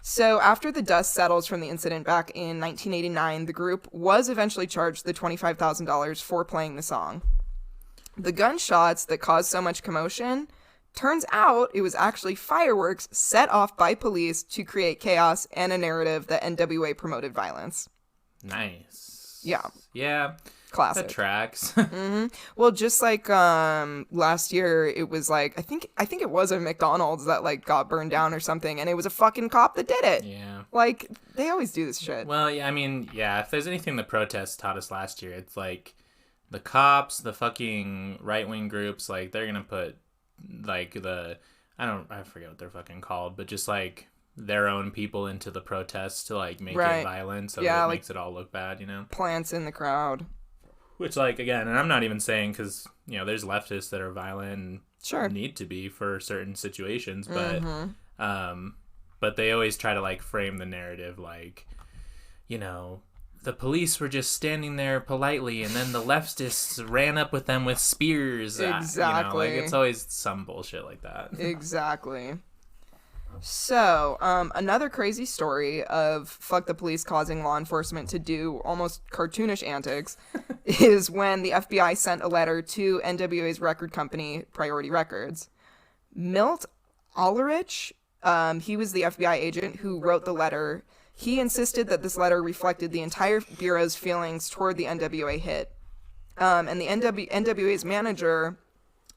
So after the dust settles from the incident back in 1989, the group was eventually charged the $25,000 for playing the song. The gunshots that caused so much commotion, turns out it was actually fireworks set off by police to create chaos and a narrative that NWA promoted violence. Nice. Yeah. Yeah. Classic. That tracks. Mm-hmm. Well, just like last year, it was like I think it was a McDonald's that like got burned down or something, and it was a fucking cop that did it. Yeah. Like, they always do this shit. Well, yeah, I mean, yeah, if there's anything the protests taught us last year, it's like the cops, the fucking right-wing groups, like, they're gonna put like I forget what they're fucking called, but just like their own people into the protests to like make it violent, so that it makes it all look bad, you know? Plants in the crowd. Which, like, again, and I'm not even saying because, you know, there's leftists that are violent and need to be for certain situations, but but they always try to, like, frame the narrative like, you know, the police were just standing there politely and then the leftists ran up with them with spears. Exactly. You know, like, it's always some bullshit like that. Exactly. So, another crazy story of fuck the police causing law enforcement to do almost cartoonish antics is when the FBI sent a letter to NWA's record company, Priority Records. Milt Ulrich, he was the FBI agent who wrote the letter. He insisted that this letter reflected the entire bureau's feelings toward the NWA hit. And the NWA's manager,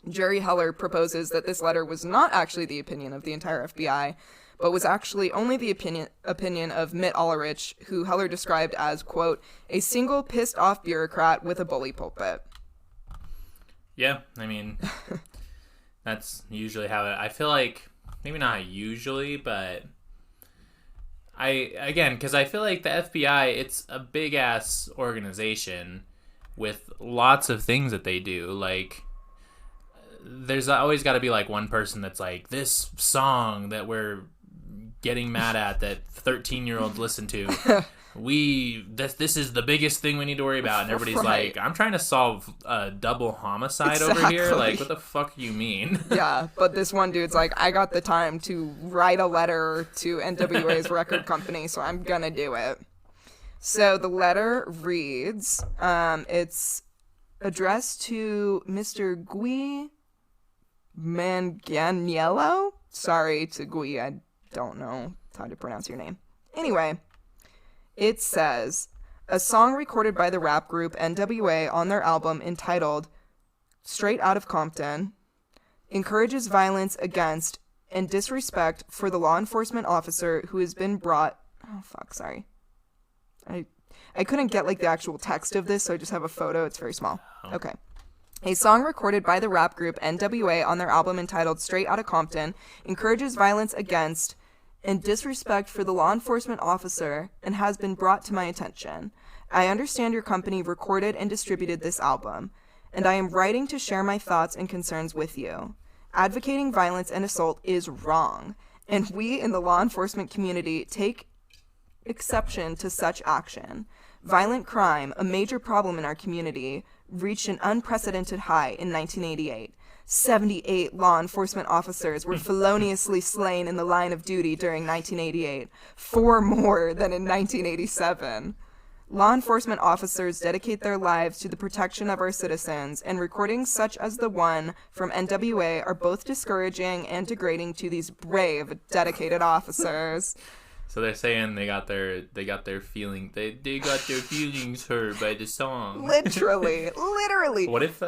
Jerry Heller, proposes that this letter was not actually the opinion of the entire FBI, but was actually only the opinion of Mitt Ulrich, who Heller described as, quote, "a single pissed-off bureaucrat with a bully pulpit." Yeah, I mean, that's usually how I feel like, maybe not usually, but because I feel like the FBI, it's a big-ass organization with lots of things that they do, like, there's always got to be like one person that's like, this song that we're getting mad at that 13-year-olds listen to, this is the biggest thing we need to worry about, and everybody's like, I'm trying to solve a double homicide over here, like, what the fuck you mean? Yeah, but this one dude's like, I got the time to write a letter to NWA's record company, so I'm gonna do it. So the letter reads, it's addressed to Mr. Guy Manganiello. Sorry to Gui, I don't know how to pronounce your name. Anyway, it says, a song recorded by the rap group NWA on their album entitled Straight Out of Compton encourages violence against and disrespect for the law enforcement officer who has been brought... Oh, fuck, sorry. I couldn't get, like, the actual text of this, so I just have a photo. It's very small. Okay. A song recorded by the rap group NWA on their album entitled Straight Outta Compton encourages violence against and disrespect for the law enforcement officer and has been brought to my attention. I understand your company recorded and distributed this album, and I am writing to share my thoughts and concerns with you. Advocating violence and assault is wrong, and we in the law enforcement community take exception to such action. Violent crime, a major problem in our community, reached an unprecedented high in 1988. 78 law enforcement officers were feloniously slain in the line of duty during 1988, 4 more than in 1987. Law enforcement officers dedicate their lives to the protection of our citizens, and recordings such as the one from NWA are both discouraging and degrading to these brave, dedicated officers. So they're saying they got their feeling they got their feelings hurt by the song. Literally. What if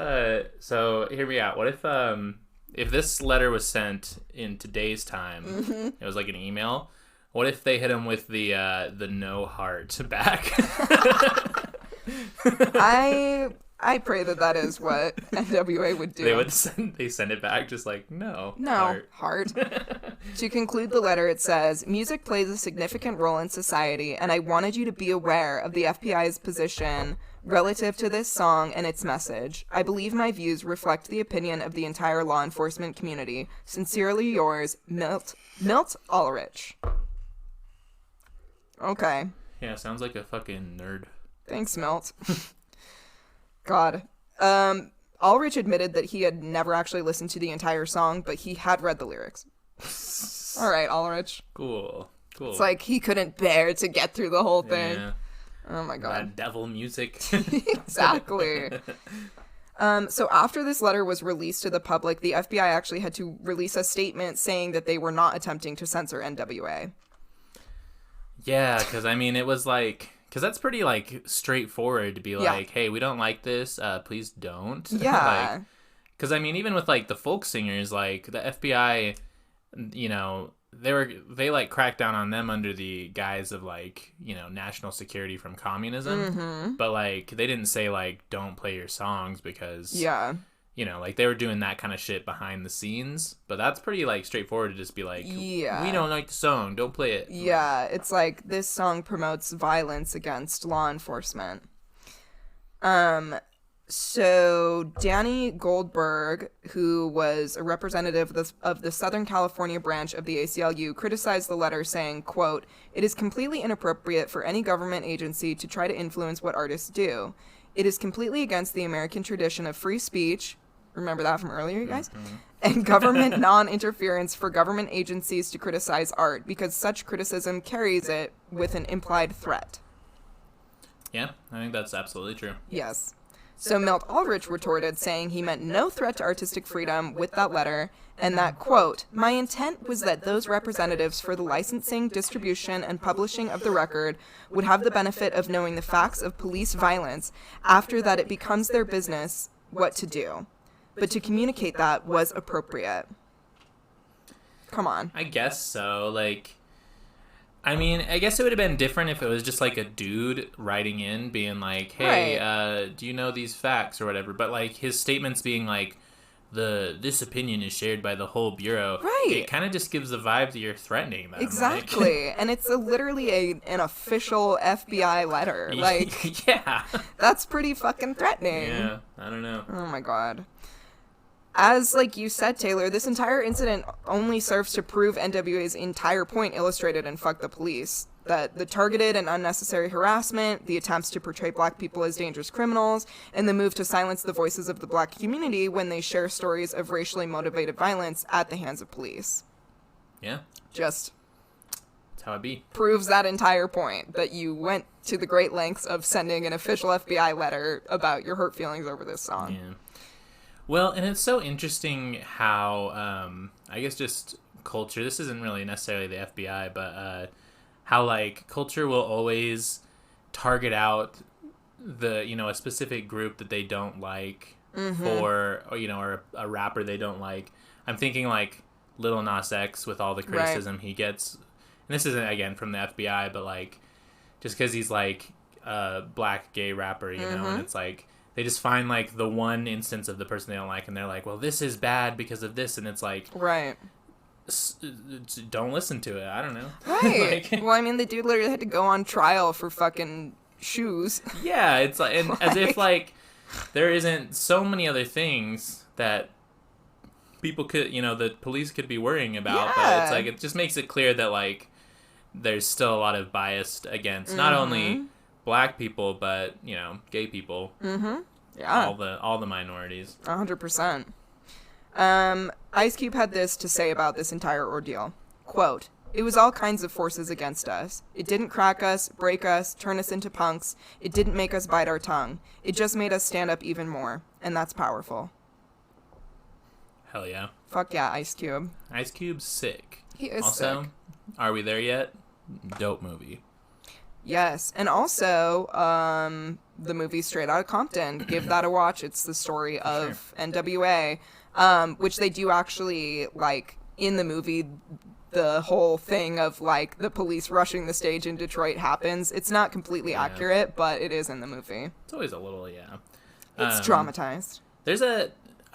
so hear me out. What if this letter was sent in today's time, it was like an email. What if they hit him with the no heart back? I pray that is what NWA would do. They send it back just like no heart. To conclude the letter, it says, "Music plays a significant role in society, and I wanted you to be aware of the FBI's position relative to this song and its message. I believe my views reflect the opinion of the entire law enforcement community. Sincerely yours, Milt Ulrich." Okay. Yeah, sounds like a fucking nerd. Thanks, Milt. God. Ulrich admitted that he had never actually listened to the entire song, but he had read the lyrics. All right, Ulrich. Cool. It's like he couldn't bear to get through the whole thing. Yeah. Oh my God. That devil music. Exactly. So after this letter was released to the public, the FBI actually had to release a statement saying that they were not attempting to censor NWA. Yeah, because I mean, it was like, because that's pretty like straightforward to be like, hey, we don't like this, please don't. Yeah. Like, because I mean, even with like the folk singers, like the FBI, you know, they like cracked down on them under the guise of like, you know, national security from communism, but like they didn't say like don't play your songs because you know, like they were doing that kind of shit behind the scenes, but that's pretty like straightforward to just be like, we don't like the song, don't play it. Yeah, it's like this song promotes violence against law enforcement. So Danny Goldberg, who was a representative of the Southern California branch of the ACLU, criticized the letter saying, quote, "It is completely inappropriate for any government agency to try to influence what artists do. It is completely against the American tradition of free speech," remember that from earlier, you guys? "And government non-interference for government agencies to criticize art, because such criticism carries it with an implied threat." Yeah, I think that's absolutely true. Yes. So Milt Ulrich retorted, saying he meant no threat to artistic freedom with that letter, and that, quote, "My intent was that those representatives for the licensing, distribution, and publishing of the record would have the benefit of knowing the facts of police violence. After that, it becomes their business what to do. But to communicate that was appropriate." Come on. I guess so. Like, I mean, I guess it would have been different if it was just like a dude writing in being like, hey, do you know these facts or whatever? But like his statements being like, this opinion is shared by the whole bureau. Right. It kind of just gives the vibe that you're threatening them. Exactly. Like. And it's literally an official FBI letter. Like, yeah. That's pretty fucking threatening. Yeah. I don't know. Oh my God. As, like you said, Taylor, this entire incident only serves to prove NWA's entire point illustrated in Fuck the Police. That the targeted and unnecessary harassment, the attempts to portray black people as dangerous criminals, and the move to silence the voices of the black community when they share stories of racially motivated violence at the hands of police. Yeah. Just that's how it be. Proves that entire point, that you went to the great lengths of sending an official FBI letter about your hurt feelings over this song. Yeah. Well, and it's so interesting how, I guess just culture, this isn't really necessarily the FBI, but how, like, culture will always target out a specific group that they don't like or a rapper they don't like. I'm thinking, like, Lil Nas X with all the criticism he gets. And this isn't, again, from the FBI, but, like, just because he's, like, a black gay rapper, you know, and it's, like, they just find, like, the one instance of the person they don't like, and they're like, well, this is bad because of this, and it's like... Right. Don't listen to it. I don't know. Right. Like, well, I mean, the dude literally had to go on trial for fucking shoes. Yeah, it's like... And as if, like, there isn't so many other things that people could... the police could be worrying about, but it's like, it just makes it clear that, like, there's still a lot of bias against not only... black people, but gay people. Yeah, all the minorities. 100%. Ice Cube had this to say about this entire ordeal. Quote, "It was all kinds of forces against us. It didn't crack us, break us, turn us into punks. It didn't make us bite our tongue. It just made us stand up even more. And that's powerful." Hell yeah. Fuck yeah, Ice Cube. Ice Cube's sick. He is also, sick. Are we there yet? Dope movie. Yes, and also the movie Straight Outta Compton. Give that a watch. It's the story of NWA, which they do actually, like, in the movie, the whole thing of, like, the police rushing the stage in Detroit happens. It's not completely accurate, but it is in the movie. It's always a little, yeah. It's dramatized. I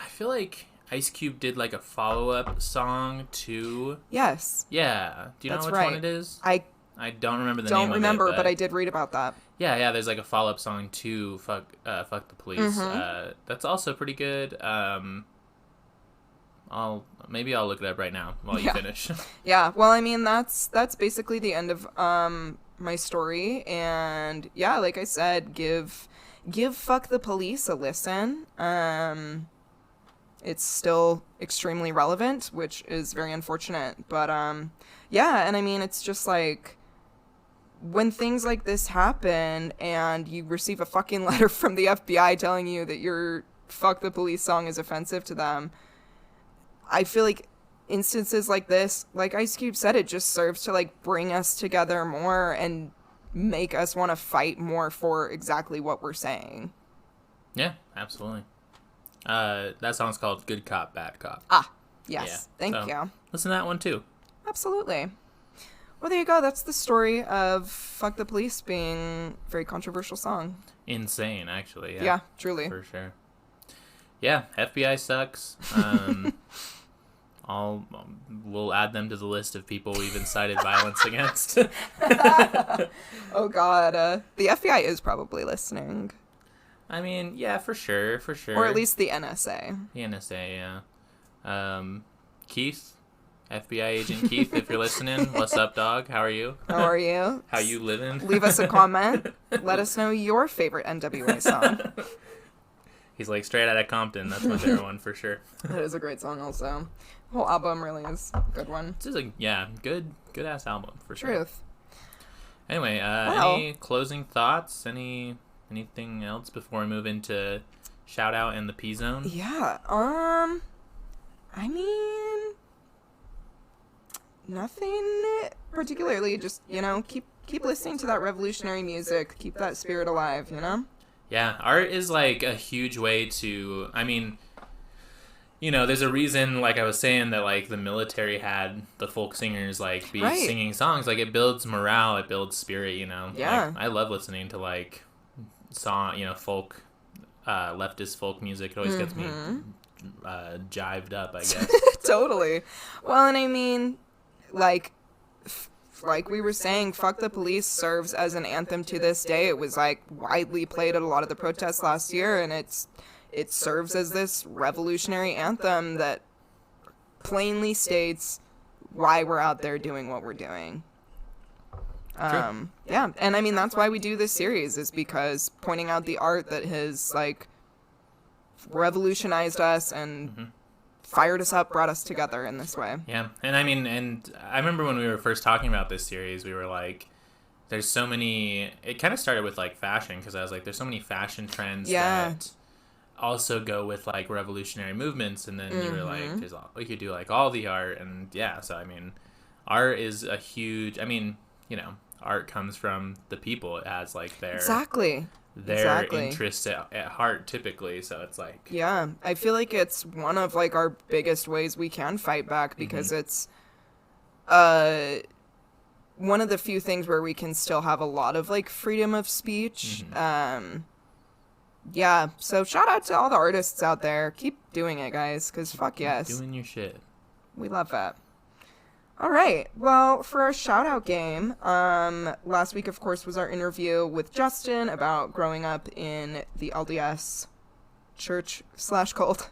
feel like Ice Cube did, like, a follow-up song to... Yes. Yeah. Do you know which one it is? I don't remember the name of it. Don't remember, but I did read about that. Yeah, there's, like, a follow-up song to Fuck the Police. Mm-hmm. That's also pretty good. Maybe I'll look it up right now while you finish. Yeah, well, I mean, that's basically the end of my story, and yeah, like I said, give Fuck the Police a listen. It's still extremely relevant, which is very unfortunate, but yeah, and I mean, it's just like, when things like this happen and you receive a fucking letter from the FBI telling you that your Fuck the Police song is offensive to them, I feel like instances like this, like Ice Cube said, it just serves to, like, bring us together more and make us want to fight more for exactly what we're saying. Yeah, absolutely. That song's called Good Cop, Bad Cop. Ah, yes. Yeah. Thank you. Listen to that one, too. Absolutely. Well, there you go. That's the story of Fuck the Police being a very controversial song. Insane, actually. Yeah, truly. For sure. Yeah, FBI sucks. We'll add them to the list of people we've incited violence against. Oh, God. The FBI is probably listening. I mean, yeah, for sure. Or at least the NSA. The NSA, yeah. Keith, FBI agent Keith, if you're listening, what's up, dog? How are you? How are you? How you living? Leave us a comment. Let us know your favorite NWA song. He's like, Straight Outta Compton. That's my favorite one for sure. That is a great song also. The whole album really is a good one. It's just good ass album for sure. Truth. Anyway, any closing thoughts? Anything else before we move into shout out and the P Zone? Yeah. I mean, nothing particularly. Just, keep listening to that revolutionary music. Keep that spirit alive. Yeah, art is, like, a huge way to, I mean, there's a reason, like I was saying, that, like, the military had the folk singers, like, be singing songs. Like, it builds morale, it builds spirit, Yeah. Like, I love listening to, like, folk, leftist folk music. It always gets me jived up, I guess. Totally. Well, and I mean, like we were saying, Fuck the Police serves as an anthem to this day. It was, like, widely played at a lot of the protests last year, and it serves as this revolutionary anthem that plainly states why we're out there doing what we're doing. Yeah, and I mean, that's why we do this series, is because pointing out the art that has, like, revolutionized us and fired us up, brought us together in this way. Yeah, and I mean, and I remember when we were first talking about this series, we were like, there's so many, it kind of started with, like, fashion, because I was like, there's so many fashion trends that also go with, like, revolutionary movements, and then you were like, we could do, like, all the art, and yeah, so I mean, art is a huge, I mean, art comes from the people. It has, like, their interests at heart, typically, so it's like... Yeah, I feel like it's one of, like, our biggest ways we can fight back, because it's one of the few things where we can still have a lot of, like, freedom of speech. Yeah, so shout out to all the artists out there. Keep doing it, guys, because fuck yes. Doing your shit. We love that. All right. Well, for our shout out game, last week, of course, was our interview with Justin about growing up in the LDS church/cult.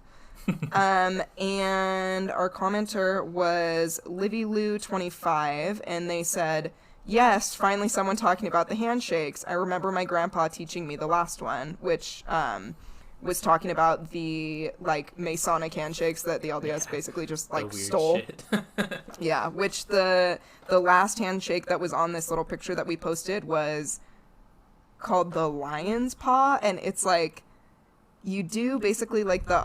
And our commenter was LivyLou25, and they said, "Yes, finally someone talking about the handshakes. I remember my grandpa teaching me the last one," which was talking about the like Masonic handshakes that the LDS basically just like The weird stole. shit. Yeah, which the last handshake that was on this little picture that we posted was called the lion's paw, and it's like you do basically like the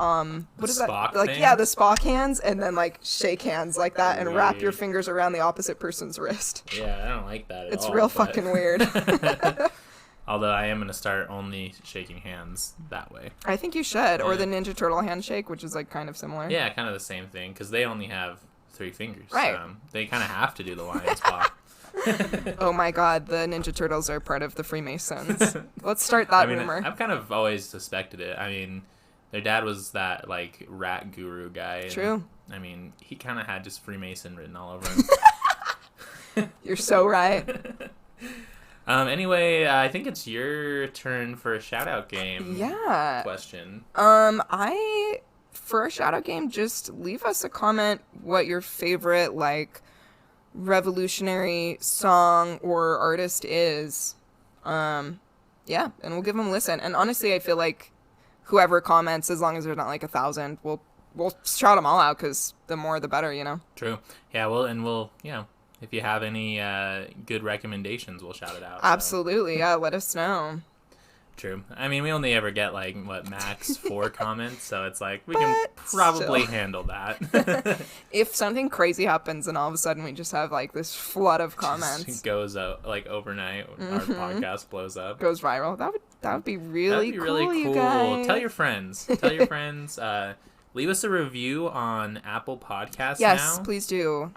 what is Spock that? Like thing? yeah, the Spock hands, and then like shake hands like that and wrap your Weird. fingers around the opposite person's wrist. Yeah, I don't like that at It's all. real but- fucking weird. Although I am going to start only shaking hands that way. I think you should, or Yeah. the Ninja Turtle handshake, which is like kind of similar. Yeah, kind of the same thing, because they only have 3 fingers. Right. So they kind of have to do the lion's paw. Oh my god, the Ninja Turtles are part of the Freemasons. Let's start that I mean, rumor. I've kind of always suspected it. I mean, their dad was that, like, rat guru guy. And, True. I mean, he kind of had just Freemason written all over him. You're so right. Anyway, I think it's your turn for a shout-out game Yeah. question. For a shout out game, just leave us a comment what your favorite, like, revolutionary song or artist is. Yeah, and we'll give them a listen. And honestly, I feel like whoever comments, as long as there's not like 1,000, we'll shout them all out, because the more the better, you know? True. Yeah, we'll, if you have any good recommendations, we'll shout it out. So. Absolutely, yeah, let us know. True. I mean, we only ever get, like, max 4 comments, so it's like, we can But probably still. handle that. If something crazy happens and all of a sudden we just have like this flood of comments, Just goes out, like, overnight, our podcast blows up. goes viral, that would be really That'd be really cool. you guys. Tell your friends. Leave us a review on Apple Podcasts Yes, now. please do.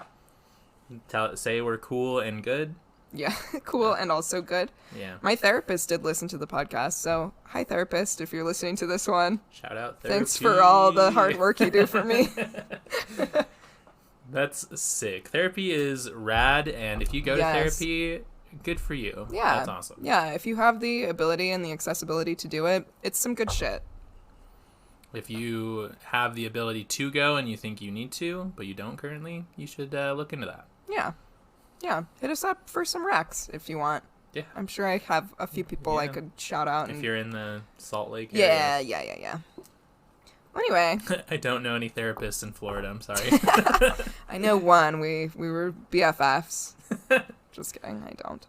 Say we're cool and good. Yeah, cool and also good. Yeah. My therapist did listen to the podcast, so hi therapist, if you're listening to this one. Shout out therapy. Thanks for all the hard work you do for me. That's sick. Therapy is rad, and if you go Yes. to therapy, good for you. Yeah. That's awesome. Yeah, if you have the ability and the accessibility to do it, it's some good shit. If you have the ability to go and you think you need to, but you don't currently, you should look into that. Yeah. Yeah, hit us up for some recs if you want. Yeah. I'm sure I have a few people I Yeah. could shout out. If And... you're in the Salt Lake Yeah, area. yeah. Anyway, I don't know any therapists in Florida, I'm sorry. I know one. We were BFFs. Just kidding, I don't.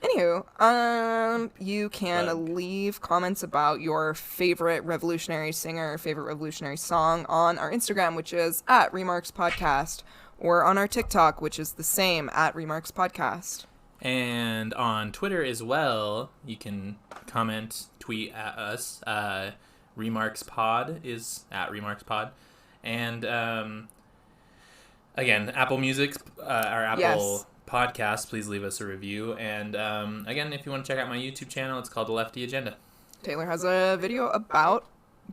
Anywho, you can Plug. leave comments about your favorite revolutionary singer, favorite revolutionary song on our Instagram, which is at Remarks Podcast, or on our TikTok, which is the same, at Remarks Podcast. And on Twitter as well, you can comment, tweet at us. Remarks Pod is at Remarks Pod. And again, Apple Music, our Apple Yes. Podcast, please leave us a review. And again, if you want to check out my YouTube channel, it's called The Lefty Agenda. Taylor has a video about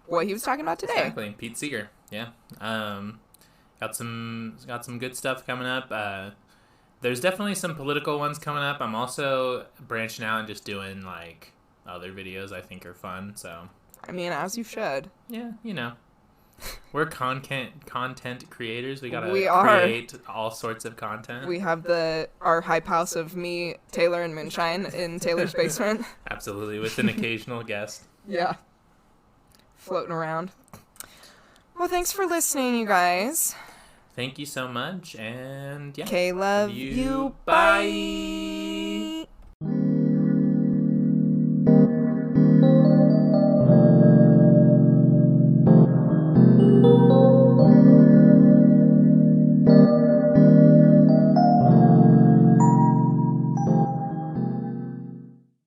what he was talking about today. Exactly, Pete Seeger. Yeah. Got some good stuff coming up. There's definitely some political ones coming up. I'm also branching out and just doing like other videos I think are fun. So I mean, as you should. yeah, we're content creators. We gotta We are. create all sorts of content. We have our hype house of me, Taylor, and Moonshine in Taylor's basement. Absolutely, with an occasional guest. Yeah. Floating around. Well, thanks for listening, you guys. Thank you so much, and yeah. Okay, love you. Bye.